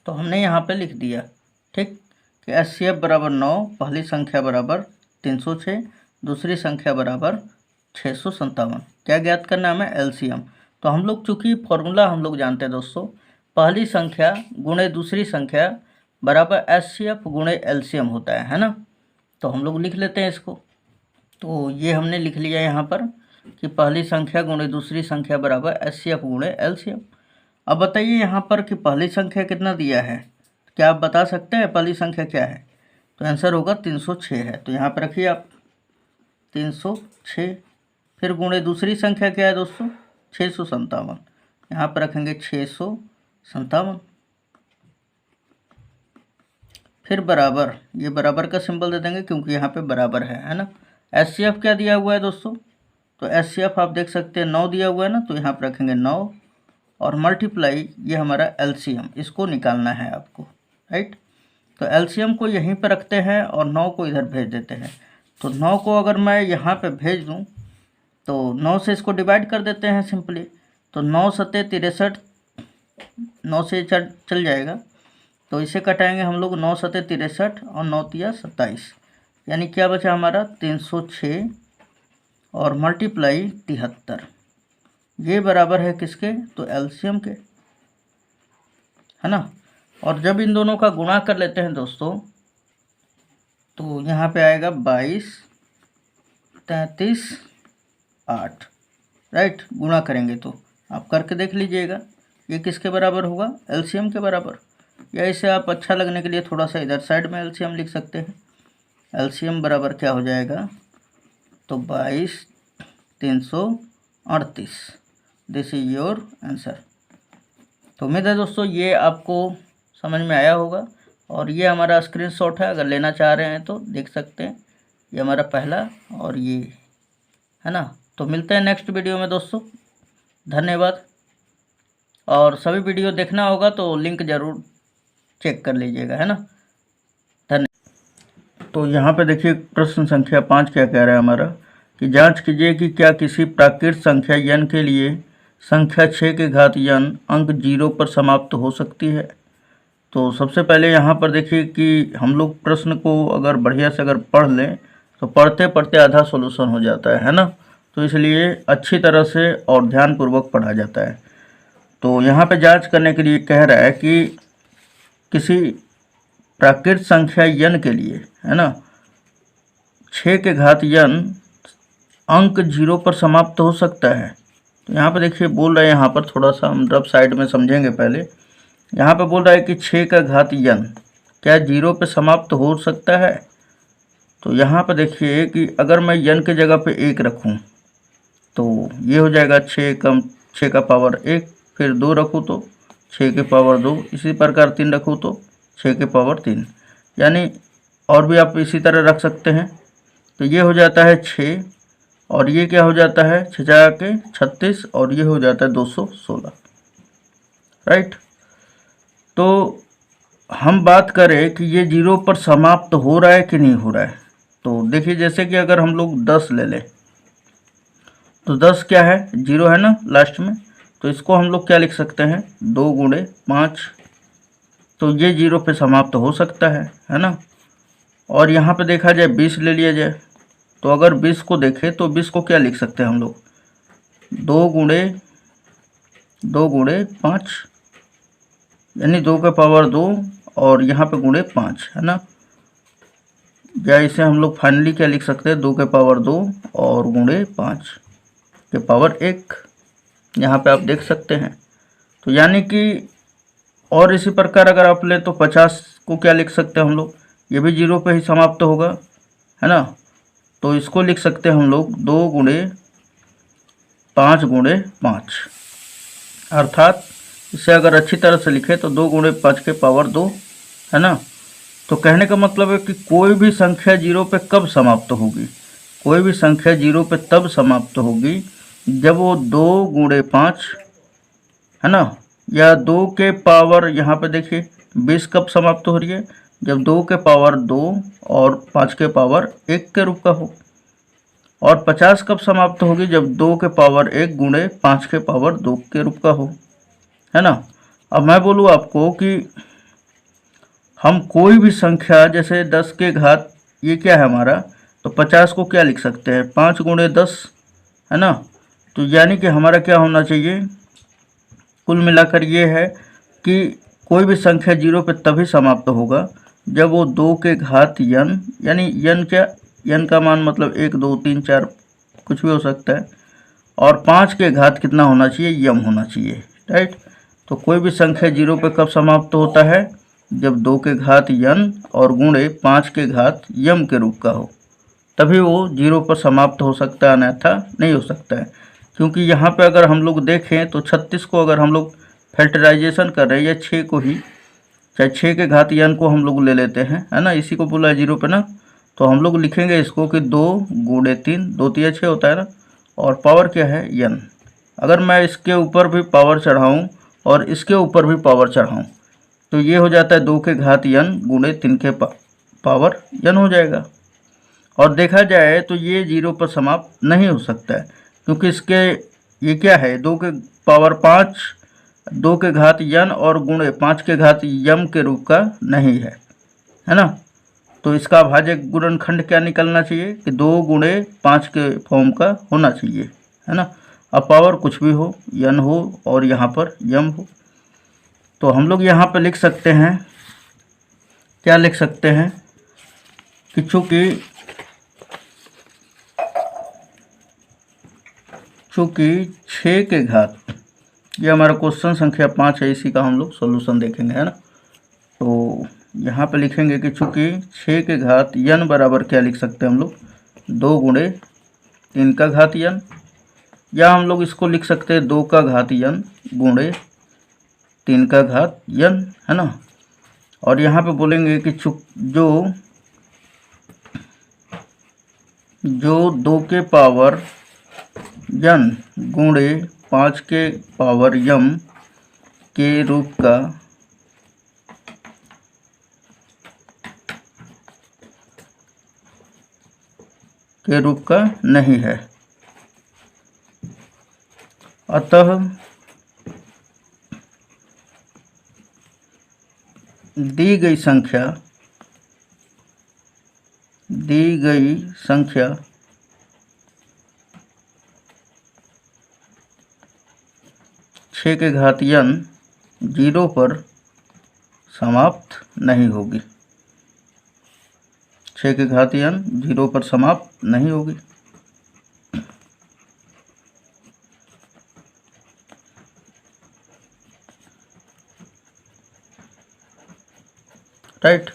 तो हमने यहाँ पे लिख दिया, ठीक, कि एचसीएफ बराबर 9, पहली संख्या बराबर 306, दूसरी संख्या बराबर 657। क्या ज्ञात करना है हमें, एलसीएम। तो हम लोग चूँकि फॉर्मूला हम लोग जानते हैं दोस्तों, पहली संख्या गुणे दूसरी संख्या बराबर एचसीएफ गुणे एलसीएम होता है ना। तो हम लोग लिख लेते हैं इसको। तो ये हमने लिख लिया यहाँ पर कि पहली संख्या गुणे दूसरी संख्या बराबर एचसीएफ गुणे एलसीएम। अब बताइए यहाँ पर कि पहली संख्या कितना दिया है, क्या आप बता सकते हैं पहली संख्या क्या है, तो आंसर होगा 306 है। तो यहाँ पर रखिए आप 306, फिर गुणे दूसरी संख्या क्या है दोस्तों, 657, यहाँ पर रखेंगे 657, फिर बराबर, ये बराबर का सिंबल दे देंगे क्योंकि यहाँ पे बराबर है ना। एचसीएफ क्या दिया हुआ है दोस्तों, तो एचसीएफ आप देख सकते हैं 9 दिया हुआ है ना, तो यहाँ पर रखेंगे 9 और मल्टीप्लाई ये हमारा एलसीएम, इसको निकालना है आपको, राइट। तो एलसीएम को यहीं पर रखते हैं और 9 को इधर भेज देते हैं। तो 9 को अगर मैं यहाँ पे भेज दूँ तो 9 से इसको डिवाइड कर देते हैं सिंपली। तो 9 सत्ते 63, 9 से चल जाएगा, तो इसे कटाएंगे हम लोग। 9 सत्ते 63 और 9 तिया 27, यानी क्या बचा हमारा 306 और मल्टीप्लाई 73। ये बराबर है किसके, तो एलसीएम के, है ना। और जब इन दोनों का गुणा कर लेते हैं दोस्तों, तो यहाँ पे आएगा 22, 33, 8, राइट। गुणा करेंगे तो आप करके देख लीजिएगा ये किसके बराबर होगा, एलसीएम के बराबर। या इसे आप अच्छा लगने के लिए थोड़ा सा इधर साइड में एलसीएम लिख सकते हैं। एलसीएम बराबर क्या हो जाएगा, तो 22, 338। This is your answer. तो उम्मीद है दोस्तों ये आपको समझ में आया होगा। और ये हमारा स्क्रीनशॉट है, अगर लेना चाह रहे हैं तो देख सकते हैं। ये हमारा पहला और ये, है ना। तो मिलते हैं नेक्स्ट वीडियो में दोस्तों। धन्यवाद। और सभी वीडियो देखना होगा तो लिंक ज़रूर चेक कर लीजिएगा, है ना। धन्यवाद। तो यहाँ पे देखिए प्रश्न संख्या 5 क्या कह रहा है हमारा, कि जांच कीजिए कि क्या किसी प्राकृत संख्या n के लिए संख्या 6 के घात n अंक 0 पर समाप्त हो सकती है। तो सबसे पहले यहाँ पर देखिए कि हम लोग प्रश्न को अगर बढ़िया से अगर पढ़ लें तो पढ़ते पढ़ते आधा सॉल्यूशन हो जाता है ना। तो इसलिए अच्छी तरह से और ध्यानपूर्वक पढ़ा जाता है। तो यहाँ पे जांच करने के लिए कह रहा है कि किसी प्राकृत संख्या n के लिए, है ना, 6 के घात n अंक 0 पर समाप्त हो सकता है। तो यहाँ पे देखिए बोल रहा है, यहाँ पर थोड़ा सा हम रफ साइड में समझेंगे पहले। यहाँ पे बोल रहा है कि 6 का घात n क्या 0 पे समाप्त हो सकता है। तो यहाँ पे देखिए कि अगर मैं n के जगह पे 1 रखूँ तो ये हो जाएगा 6 का पावर 1, फिर 2 रखूँ तो 6 के पावर 2, इसी प्रकार 3 रखूँ तो 6 के पावर 3, यानी और भी आप इसी तरह रख सकते हैं। तो ये हो जाता है 6 और ये क्या हो जाता है 6 के 36 और ये हो जाता है 216, राइट। तो हम बात करें कि ये 0 पर समाप्त हो रहा है कि नहीं हो रहा है। तो देखिए जैसे कि अगर हम लोग 10 ले लें तो 10 क्या है 0 है ना लास्ट में, तो इसको हम लोग क्या लिख सकते हैं 2 गुणे 5, तो ये 0 पे समाप्त हो सकता है ना। और यहाँ पे देखा जाए 20 ले लिया जाए, तो अगर 20 को देखें तो 20 को क्या लिख सकते हैं हम लोग 2 गुणे 5, यानी 2 के पावर 2 और यहाँ पे गुणे 5, है ना। या इसे हम लोग फाइनली क्या लिख सकते हैं 2 के पावर 2 और गुणे 5 के पावर 1, यहाँ पे आप देख सकते हैं। तो यानी कि और इसी प्रकार अगर आप ले तो 50 को क्या लिख सकते हैं हम लोग, ये भी 0 पे ही समाप्त होगा, है ना। तो इसको लिख सकते हैं हम लोग 2 गुणे 5 गुणे 5, अर्थात इसे अगर अच्छी तरह से लिखे तो 2 गुणे 5 के पावर 2, है ना। तो कहने का मतलब है कि कोई भी संख्या 0 पे कब समाप्त होगी, कोई भी संख्या 0 पे तब समाप्त होगी जब वो 2 गुणे 5, है ना, या 2 के पावर, यहाँ पे देखिए 20 कब समाप्त हो रही है जब 2 के पावर 2 और 5 के पावर 1 के रूप का हो। और 50 कब समाप्त होगी जब 2 के पावर 1 गुणे 5 के पावर 2 के रूप का हो, है ना। अब मैं बोलूँ आपको कि हम कोई भी संख्या जैसे 10 के घात ये क्या है हमारा, तो 50 को क्या लिख सकते हैं 5 गुणे 10, है ना। तो यानी कि हमारा क्या होना चाहिए, कुल मिलाकर ये है कि कोई भी संख्या 0 पे तभी समाप्त होगा जब वो 2 के घात n, यानी n क्या, n का मान मतलब 1 2 3 4 कुछ भी हो सकता है, और 5 के घात कितना होना चाहिए यम होना चाहिए, राइट। तो कोई भी संख्या 0 पे कब समाप्त होता है जब 2 के घात n और गुणे 5 के घात यम के रूप का हो, तभी वो 0 पर समाप्त हो सकता है, अन्यथा नहीं हो सकता है। क्योंकि यहाँ पे अगर हम लोग देखें तो 36 को अगर हम लोग फैक्टराइजेशन कर रहे हैं, या 6 को ही, चाहे 6 के घात n को हम लोग ले लेते हैं, है ना, इसी को बोला है 0 पे ना, तो हम लोग लिखेंगे इसको कि 2 गुणे 3, 2 3 6 होता है ना, और पावर क्या है n। अगर मैं इसके ऊपर भी पावर चढ़ाऊँ और इसके ऊपर भी पावर चढ़ाऊँ तो ये हो जाता है 2 के घात n गुणे 3 के पावर n हो जाएगा। और देखा जाए तो ये 0 पर समाप्त नहीं हो सकता है, क्योंकि इसके ये क्या है 2 के पावर 5, 2 के घात n और गुणे 5 के घात यम के रूप का नहीं है ना। तो इसका भाज्य गुणनखंड क्या निकलना चाहिए कि 2 गुणे 5 के फॉर्म का होना चाहिए, है ना। अब पावर कुछ भी हो, n हो और यहाँ पर यम हो, तो हम लोग यहाँ पर लिख सकते हैं, क्या लिख सकते हैं कि चूँकि 6 के घात, ये हमारा क्वेश्चन संख्या 5 है, इसी का हम लोग सॉल्यूशन देखेंगे, है ना। तो यहाँ पे लिखेंगे कि चूँकि 6 के घात n बराबर क्या लिख सकते हैं हम लोग 2 गुणे 3 का घात n, या हम लोग इसको लिख सकते हैं 2 का घात n गुणे 3 का घात n, है ना। और यहाँ पे बोलेंगे कि जो 2 के पावर n गुणे 5 के पावर m के रूप का नहीं है, अतः दी गई संख्या दी गई संख्या छः के घातीयन 0 पर समाप्त नहीं होगी। 6 के घातीयन 0 पर समाप्त नहीं होगी। राइट,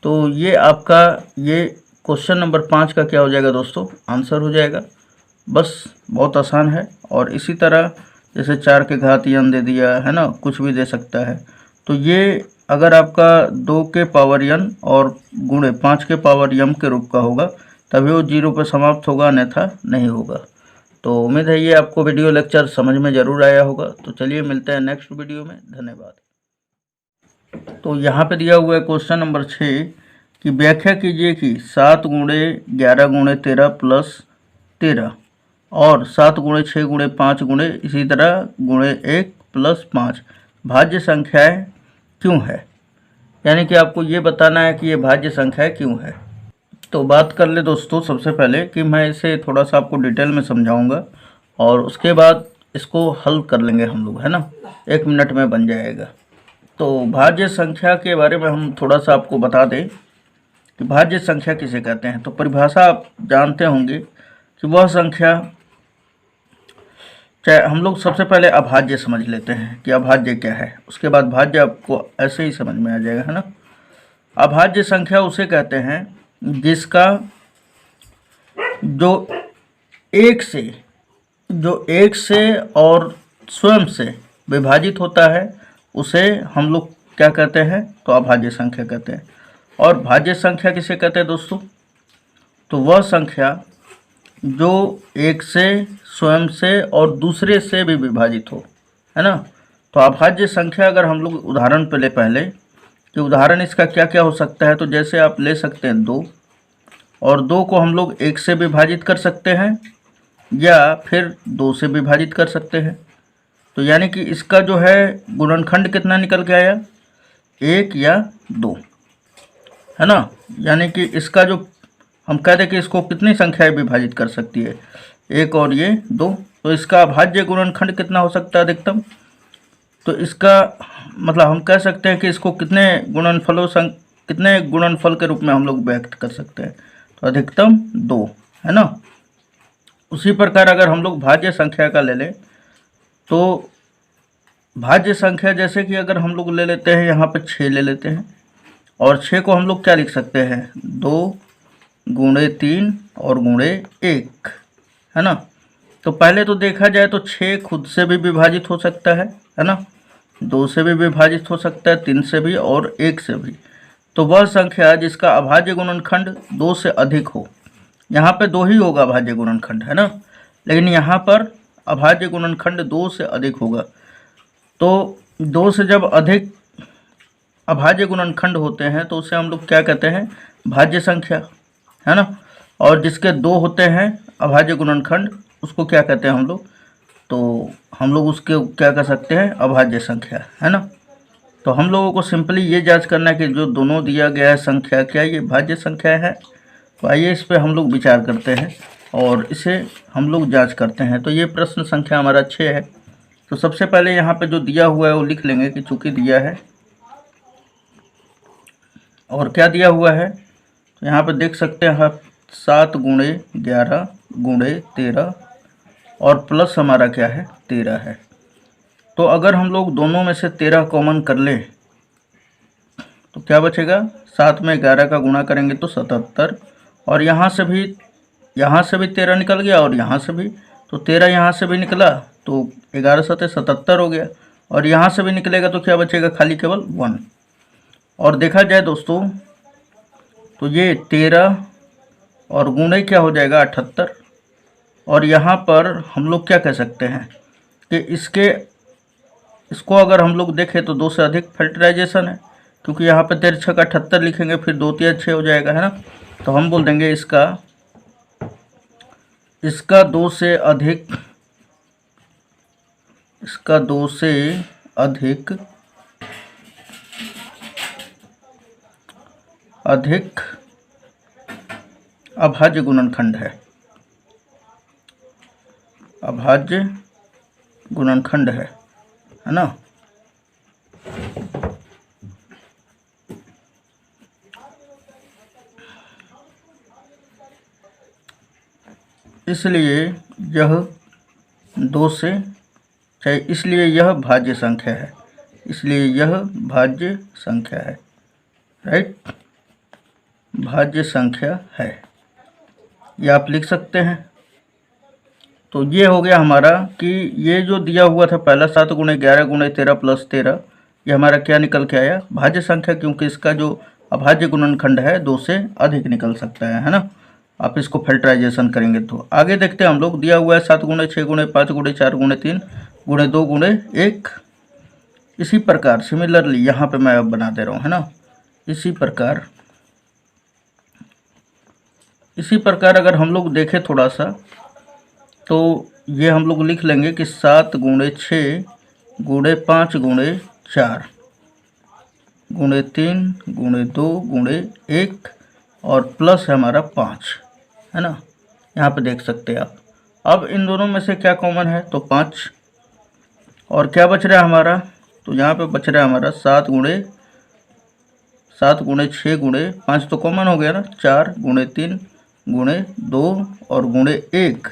तो ये आपका ये क्वेश्चन नंबर 5 का क्या हो जाएगा दोस्तों, आंसर हो जाएगा। बस बहुत आसान है। और इसी तरह जैसे 4 के घातीयन दे दिया है ना, कुछ भी दे सकता है। तो ये अगर आपका 2 के पावर n और गुणे 5 के पावर m के रूप का होगा तभी वो 0 पर समाप्त होगा, अन्यथा नहीं होगा। तो उम्मीद है ये आपको वीडियो लेक्चर समझ में ज़रूर आया होगा। तो चलिए मिलते हैं नेक्स्ट वीडियो में। धन्यवाद। तो यहाँ पे दिया हुआ है क्वेश्चन नंबर 6 कि व्याख्या कीजिए कि 7 गुणे 11 गुणे 13 प्लस 13 और 7 गुणे 6 गुणे 5 गुणे इसी तरह गुणे 1 प्लस 5 भाज्य संख्याएं क्यों है। यानी कि आपको ये बताना है कि ये भाज्य संख्याएं क्यों है। तो बात कर ले दोस्तों सबसे पहले कि मैं इसे थोड़ा सा आपको डिटेल में समझाऊंगा और उसके बाद इसको हल कर लेंगे हम लोग, है ना। 1 मिनट में बन जाएगा। तो भाज्य संख्या के बारे में हम थोड़ा सा आपको बता दें कि भाज्य संख्या किसे कहते हैं। तो परिभाषा आप जानते होंगे कि वह संख्या, चाहे हम लोग सबसे पहले अभाज्य समझ लेते हैं कि अभाज्य क्या है, उसके बाद भाज्य आपको ऐसे ही समझ में आ जाएगा, है ना। अभाज्य संख्या उसे कहते हैं जिसका जो एक से और स्वयं से विभाजित होता है उसे हम लोग क्या कहते हैं, तो अभाज्य संख्या कहते हैं। और भाज्य संख्या किसे कहते हैं दोस्तों, तो वह संख्या जो एक से, स्वयं से और दूसरे से भी विभाजित हो, है ना। तो अभाज्य संख्या अगर हम लोग उदाहरण पे ले पहले कि उदाहरण इसका क्या क्या हो सकता है, तो जैसे आप ले सकते हैं 2, और 2 को हम लोग 1 से विभाजित कर सकते हैं या फिर 2 से विभाजित कर सकते हैं। तो यानी कि इसका जो है गुणनखंड कितना निकल के आया, 1 या 2, है ना। यानी कि इसका जो हम कहते हैं कि इसको कितनी संख्याएं विभाजित कर सकती है, 1 और ये 2। तो इसका अभाज्य गुणनखंड कितना हो सकता है अधिकतम, तो इसका मतलब हम कह सकते हैं कि इसको कितने गुणनफल के रूप में हम लोग व्यक्त कर सकते हैं, तो अधिकतम 2, है ना। उसी प्रकार अगर हम लोग भाज्य संख्या का ले लें तो भाज्य संख्या जैसे कि अगर हम लोग ले लेते हैं यहाँ पे 6 ले लेते हैं, और 6 को हम लोग क्या लिख सकते हैं, 2 गुणे 3 और गुणे 1, है ना। तो पहले तो देखा जाए तो 6 खुद से भी विभाजित हो सकता है ना, 2 से भी विभाजित हो सकता है, 3 से भी और 1 से भी। तो वह संख्या जिसका अभाज्य गुणनखंड 2 से अधिक हो, यहाँ पे 2 ही होगा अभाज्य गुणनखंड, है ना, लेकिन यहाँ पर अभाज्य गुणनखंड 2 से अधिक होगा। तो 2 से जब अधिक अभाज्य गुणनखंड होते हैं तो उसे हम लोग क्या कहते हैं, भाज्य संख्या, है ना। और जिसके 2 होते हैं अभाज्य गुणनखंड उसको क्या कहते हैं हम लोग, तो हम लोग उसके क्या कह सकते हैं, अभाज्य संख्या, है ना। तो हम लोगों को सिंपली ये जांच करना है कि जो दोनों दिया गया है संख्या क्या ये भाज्य संख्या है। तो आइए इस पे हम लोग विचार करते हैं और इसे हम लोग जांच करते हैं। तो ये प्रश्न संख्या हमारा 6 है। तो सबसे पहले यहाँ पे जो दिया हुआ है वो लिख लेंगे कि चूंकि दिया है और क्या दिया हुआ है, तो यहाँ पे देख सकते हैं आप 7 गुणे 11 गुणे 13 और प्लस हमारा क्या है 13 है। तो अगर हम लोग दोनों में से 13 कॉमन कर लें तो क्या बचेगा, 7 में 11 का गुणा करेंगे तो 77, और यहाँ से भी 13 निकल गया और यहाँ से भी, तो 13 यहाँ से भी निकला तो 11 7 77 हो गया, और यहाँ से भी निकलेगा तो क्या बचेगा, खाली केवल 1। और देखा जाए दोस्तों तो ये 13 और गुणे क्या हो जाएगा 78, और यहाँ पर हम लोग क्या कह सकते हैं कि इसको अगर हम लोग देखें तो 2 से अधिक फैक्टराइजेशन है, क्योंकि यहाँ पे 13 6 का 78 लिखेंगे फिर 2 3 6 हो जाएगा, है ना। तो हम बोल देंगे इसका 2 से अधिक अभाज्य गुणनखंड है ना। इसलिए यह 2 से इसलिए यह भाज्य संख्या है, राइट, भाज्य संख्या है, ये आप लिख सकते हैं। तो ये हो गया हमारा कि ये जो दिया हुआ था पहला 7 × 11 × 13 + 13, ये हमारा क्या निकल के आया, भाज्य संख्या, क्योंकि इसका जो अभाज्य गुणनखंड है 2 से अधिक निकल सकता है ना। आप इसको फिल्टराइजेशन करेंगे तो आगे देखते हैं हम लोग। दिया हुआ है 7 × 6 × 5 × 4 × 3 × 2 × 1। इसी प्रकार सिमिलरली यहाँ पे मैं अब बना दे रहा हूँ, है ना। इसी प्रकार अगर हम लोग देखें थोड़ा सा, तो ये हम लोग लिख लेंगे कि 7 × 6 × 5 × 4 × 3 × 2 × 1 और प्लस है हमारा 5, है ना। यहाँ पे देख सकते हैं आप। अब इन दोनों में से क्या कॉमन है, तो 5, और क्या बच रहा है हमारा, तो यहाँ पे बच रहा है हमारा 7 × 6 × 5 तो कॉमन हो गया ना, 4 × 3 × 2 और × 1,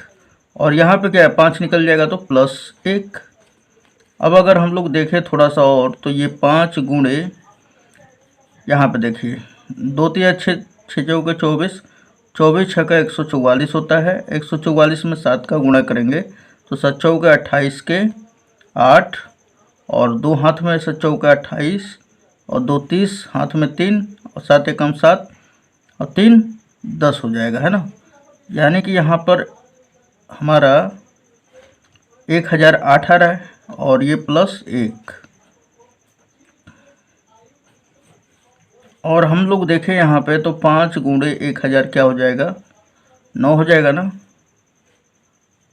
और यहाँ पे क्या है 5 निकल जाएगा तो +1। अब अगर हम लोग देखें थोड़ा सा और, तो ये 5 × यहाँ पे देखिए 2 × 6 = 24, 24 × 6 = 144 होता है। 144 में 7 का गुणा करेंगे तो 7 × 28 के 8, और 2 हाथ में 7 × 28 और 2 30, हाथ में 3 और 7 × 1 7 और 3 10 हो जाएगा, है ना। यानी कि यहाँ पर हमारा 1008 आ रहा है और ये +1, और हम लोग देखें यहाँ पे तो 5 × 1000 क्या हो जाएगा, 9 हो जाएगा ना।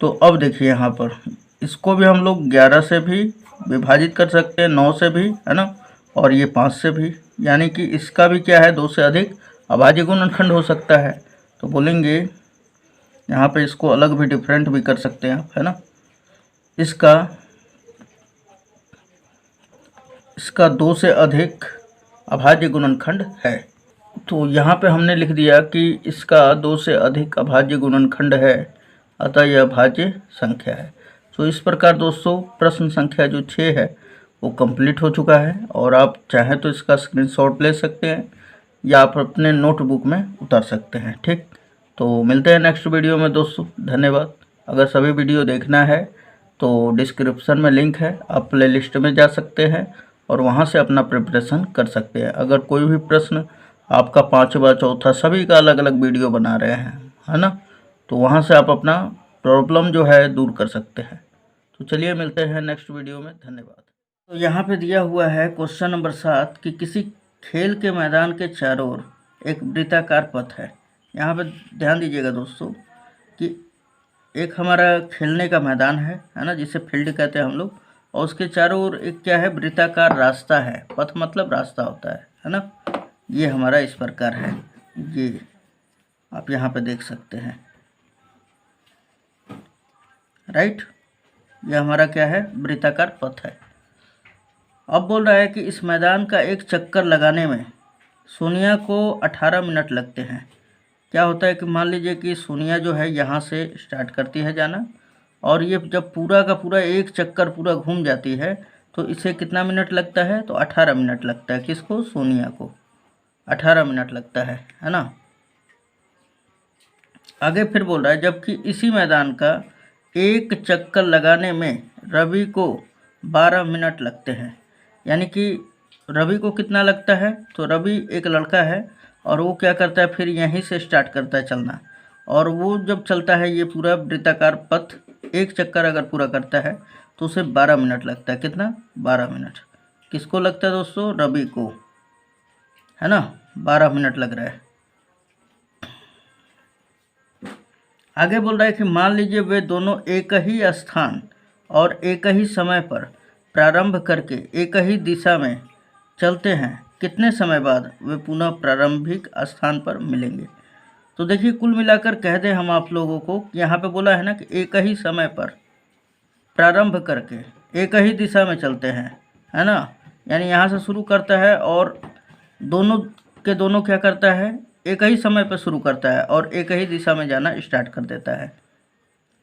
तो अब देखिए यहाँ पर इसको भी हम लोग 11 से भी विभाजित कर सकते हैं, 9 से भी, है ना, और ये 5 से भी, यानी कि इसका भी क्या है 2 से अधिक अभाज्य गुणनखंड हो सकता है। तो बोलेंगे यहाँ पे इसको अलग भी डिफरेंट भी कर सकते हैं आप, है ना। इसका 2 से अधिक अभाज्य गुणनखंड है। तो यहाँ पे हमने लिख दिया कि इसका 2 से अधिक अभाज्य गुणनखंड है, अतः यह भाज्य संख्या है। तो इस प्रकार दोस्तों प्रश्न संख्या जो 6 है वो कंप्लीट हो चुका है, और आप चाहें तो इसका स्क्रीनशॉट ले सकते हैं या आप अपने नोटबुक में उतार सकते हैं, ठीक। तो मिलते हैं नेक्स्ट वीडियो में दोस्तों, धन्यवाद। अगर सभी वीडियो देखना है तो डिस्क्रिप्शन में लिंक है, आप प्ले लिस्ट में जा सकते हैं और वहाँ से अपना प्रिपरेशन कर सकते हैं। अगर कोई भी प्रश्न आपका 5वां 4था सभी का अलग अलग वीडियो बना रहे हैं, है ना, तो वहाँ से आप अपना प्रॉब्लम जो है दूर कर सकते हैं। तो चलिए मिलते हैं नेक्स्ट वीडियो में, धन्यवाद। तो यहाँ पे दिया हुआ है क्वेश्चन नंबर 7 कि किसी खेल के मैदान के चारों ओर एक वृत्ताकार पथ है। यहाँ पे ध्यान दीजिएगा दोस्तों कि एक हमारा खेलने का मैदान है ना, जिसे फील्ड कहते हैं हम लोग, और उसके चारों ओर एक क्या है, वृत्ताकार रास्ता है। पथ मतलब रास्ता होता है ना। ये हमारा इस प्रकार है, ये आप यहाँ पे देख सकते हैं, राइट। ये हमारा क्या है, वृत्ताकार पथ है। अब बोल रहा है कि इस मैदान का एक चक्कर लगाने में सोनिया को 18 मिनट लगते हैं। क्या होता है कि मान लीजिए कि सोनिया जो है यहाँ से स्टार्ट करती है जाना, और ये जब पूरा का पूरा एक चक्कर पूरा घूम जाती है तो इसे कितना मिनट लगता है, तो 18 मिनट लगता है। किसको, सोनिया को 18 मिनट लगता है ना। आगे फिर बोल रहा है जबकि इसी मैदान का एक चक्कर लगाने में रवि को 12 मिनट लगते हैं। यानी कि रवि को कितना लगता है, तो रवि एक लड़का है और वो क्या करता है, फिर यहीं से स्टार्ट करता है चलना, और वो जब चलता है ये पूरा वृत्ताकार पथ एक चक्कर अगर पूरा करता है तो उसे 12 मिनट लगता है। कितना, 12 मिनट। किसको लगता है दोस्तों, रवि को, है ना, 12 मिनट लग रहा है। आगे बोल रहा है कि मान लीजिए वे दोनों एक ही स्थान और एक ही समय पर प्रारंभ करके एक ही दिशा में चलते हैं, कितने समय बाद वे पुनः प्रारंभिक स्थान पर मिलेंगे। तो देखिए कुल मिलाकर कह दें हम आप लोगों को, यहाँ पे बोला है ना कि एक ही समय पर प्रारंभ करके एक ही दिशा में चलते हैं, है ना। यानी यहाँ से शुरू करता है और दोनों के दोनों क्या करता है, एक ही समय पर शुरू करता है और एक ही दिशा में जाना स्टार्ट कर देता है।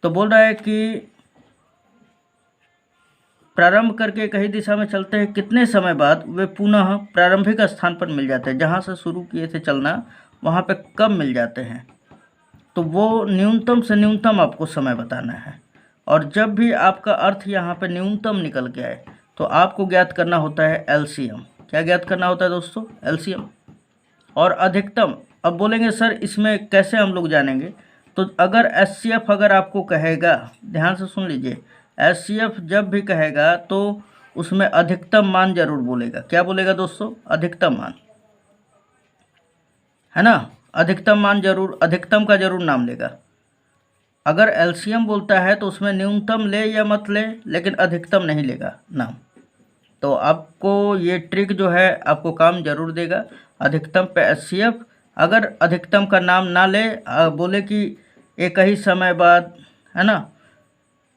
तो बोल रहा है कि प्रारंभ करके एक ही दिशा में चलते हैं, कितने समय बाद वे पुनः प्रारंभिक स्थान पर मिल जाते हैं। जहाँ से शुरू किए थे चलना वहाँ पे कब मिल जाते हैं, तो वो न्यूनतम से न्यूनतम आपको समय बताना है। और जब भी आपका अर्थ यहाँ पे न्यूनतम निकल के आए तो आपको ज्ञात करना होता है एलसीएम। क्या ज्ञात करना होता है दोस्तों? एलसीएम। और अधिकतम, अब बोलेंगे सर इसमें कैसे हम लोग जानेंगे, तो अगर एचसीएफ अगर आपको कहेगा, ध्यान से सुन लीजिए, एचसीएफ जब भी कहेगा तो उसमें अधिकतम मान जरूर बोलेगा। क्या बोलेगा दोस्तों? अधिकतम मान, है ना। अधिकतम मान जरूर, अधिकतम का जरूर नाम लेगा। अगर एलसीएम बोलता है तो उसमें न्यूनतम ले या मत ले, लेकिन अधिकतम नहीं लेगा नाम। तो आपको ये ट्रिक जो है आपको काम जरूर देगा। अधिकतम पे एचसीएफ, अगर अधिकतम का नाम ना ले, बोले कि एक ही समय बाद, है ना,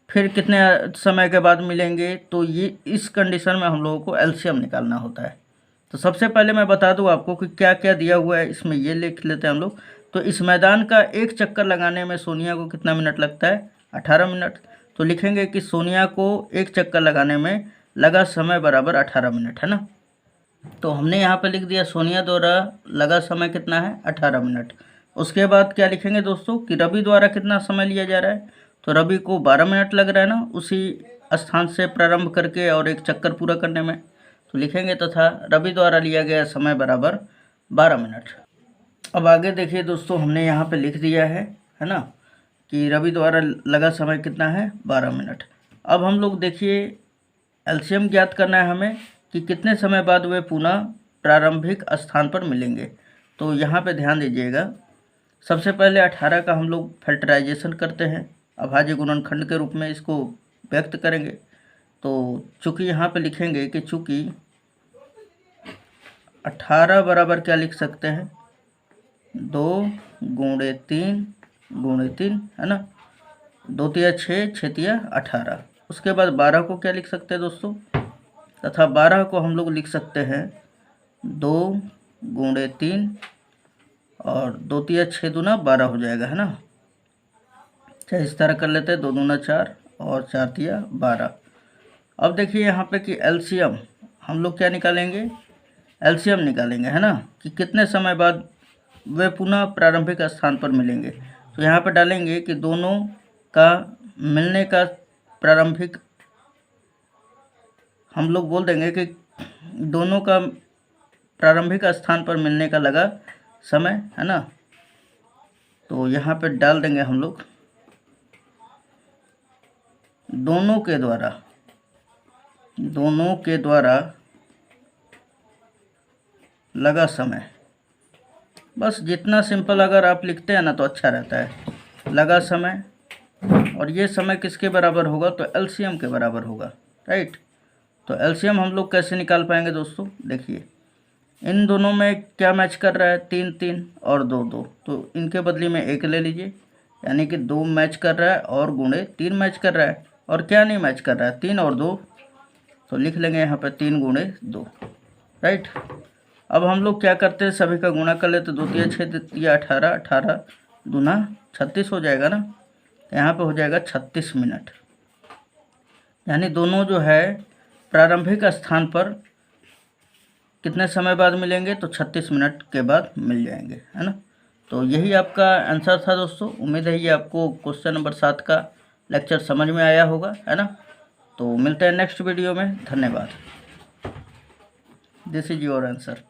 फिर कितने समय के बाद मिलेंगे, तो ये इस कंडीशन में हम लोगों को एलसीएम निकालना होता है। तो सबसे पहले मैं बता दूं आपको कि क्या क्या दिया हुआ है इसमें, ये लिख लेते हैं हम लोग। तो इस मैदान का एक चक्कर लगाने में सोनिया को कितना मिनट लगता है? 18 मिनट। तो लिखेंगे कि सोनिया को एक चक्कर लगाने में लगा समय बराबर 18 मिनट, है ना। तो हमने यहाँ पे लिख दिया सोनिया द्वारा लगा समय कितना है? 18 मिनट। उसके बाद क्या लिखेंगे दोस्तों कि रवि द्वारा कितना समय लिया जा रहा है, तो रवि को 12 मिनट लग रहा है ना, उसी स्थान से प्रारंभ करके और एक चक्कर पूरा करने में। तो लिखेंगे तथा रवि द्वारा लिया गया समय बराबर 12 मिनट। अब आगे देखिए दोस्तों, हमने यहाँ पे लिख दिया है ना, कि रवि द्वारा लगा समय कितना है? 12 मिनट। अब हम लोग देखिए एलसीएम ज्ञात करना है हमें कि कितने समय बाद वे पुनः प्रारंभिक स्थान पर मिलेंगे। तो यहाँ पे ध्यान दीजिएगा, सबसे पहले 18 का हम लोग फैक्टराइजेशन करते हैं, अभाज्य गुणनखंड के रूप में इसको व्यक्त करेंगे। तो चूँकि यहाँ पे लिखेंगे कि चूँकि 18 बराबर क्या लिख सकते हैं? 2 गुणे 3 गुणे 3, है ना, 2 तिया 6, 6 तिया 18। उसके बाद 12 को क्या लिख सकते हैं दोस्तों? तथा 12 को हम लोग लिख सकते हैं 2 गुणे 3 और 2 तिया 6 दूना 12 हो जाएगा, है ना। चाहे इस तरह कर लेते हैं, 2 दूना 4 और 4 तिया 12। अब देखिए यहाँ पे कि एलसीएम हम लोग क्या निकालेंगे? एलसीएम निकालेंगे, है ना, कि कितने समय बाद वे पुनः प्रारंभिक स्थान पर मिलेंगे। तो यहाँ पर डालेंगे कि दोनों का मिलने का प्रारंभिक, हम लोग बोल देंगे कि दोनों का प्रारंभिक स्थान पर मिलने का लगा समय, है ना। तो यहाँ पे डाल देंगे हम लोग दोनों के द्वारा लगा समय। बस जितना सिंपल अगर आप लिखते हैं ना तो अच्छा रहता है। लगा समय, और ये समय किसके बराबर होगा? तो एलसीएम के बराबर होगा, राइट। तो एलसीएम हम लोग कैसे निकाल पाएंगे दोस्तों? देखिए इन दोनों में क्या मैच कर रहा है? 3 3 और 2 2। तो इनके बदले में 1 ले लीजिए, यानी कि 2 मैच कर रहा है और गुणे 3 मैच कर रहा है। और क्या नहीं मैच कर रहा है? 3 और 2। तो लिख लेंगे यहाँ पर 3 गुणे 2, राइट। अब हम लोग क्या करते हैं, सभी का गुणा कर लेते, 2 तिया 6 तिया 18, 18 दूना 36 हो जाएगा ना। यहाँ पे हो जाएगा 36 मिनट। यानी दोनों जो है प्रारंभिक स्थान पर कितने समय बाद मिलेंगे? तो 36 मिनट के बाद मिल जाएंगे, है ना। तो यही आपका आंसर था दोस्तों। उम्मीद है ये आपको क्वेश्चन नंबर 7 का लेक्चर समझ में आया होगा, है ना। तो मिलते हैं नेक्स्ट वीडियो में। धन्यवाद। This is your answer.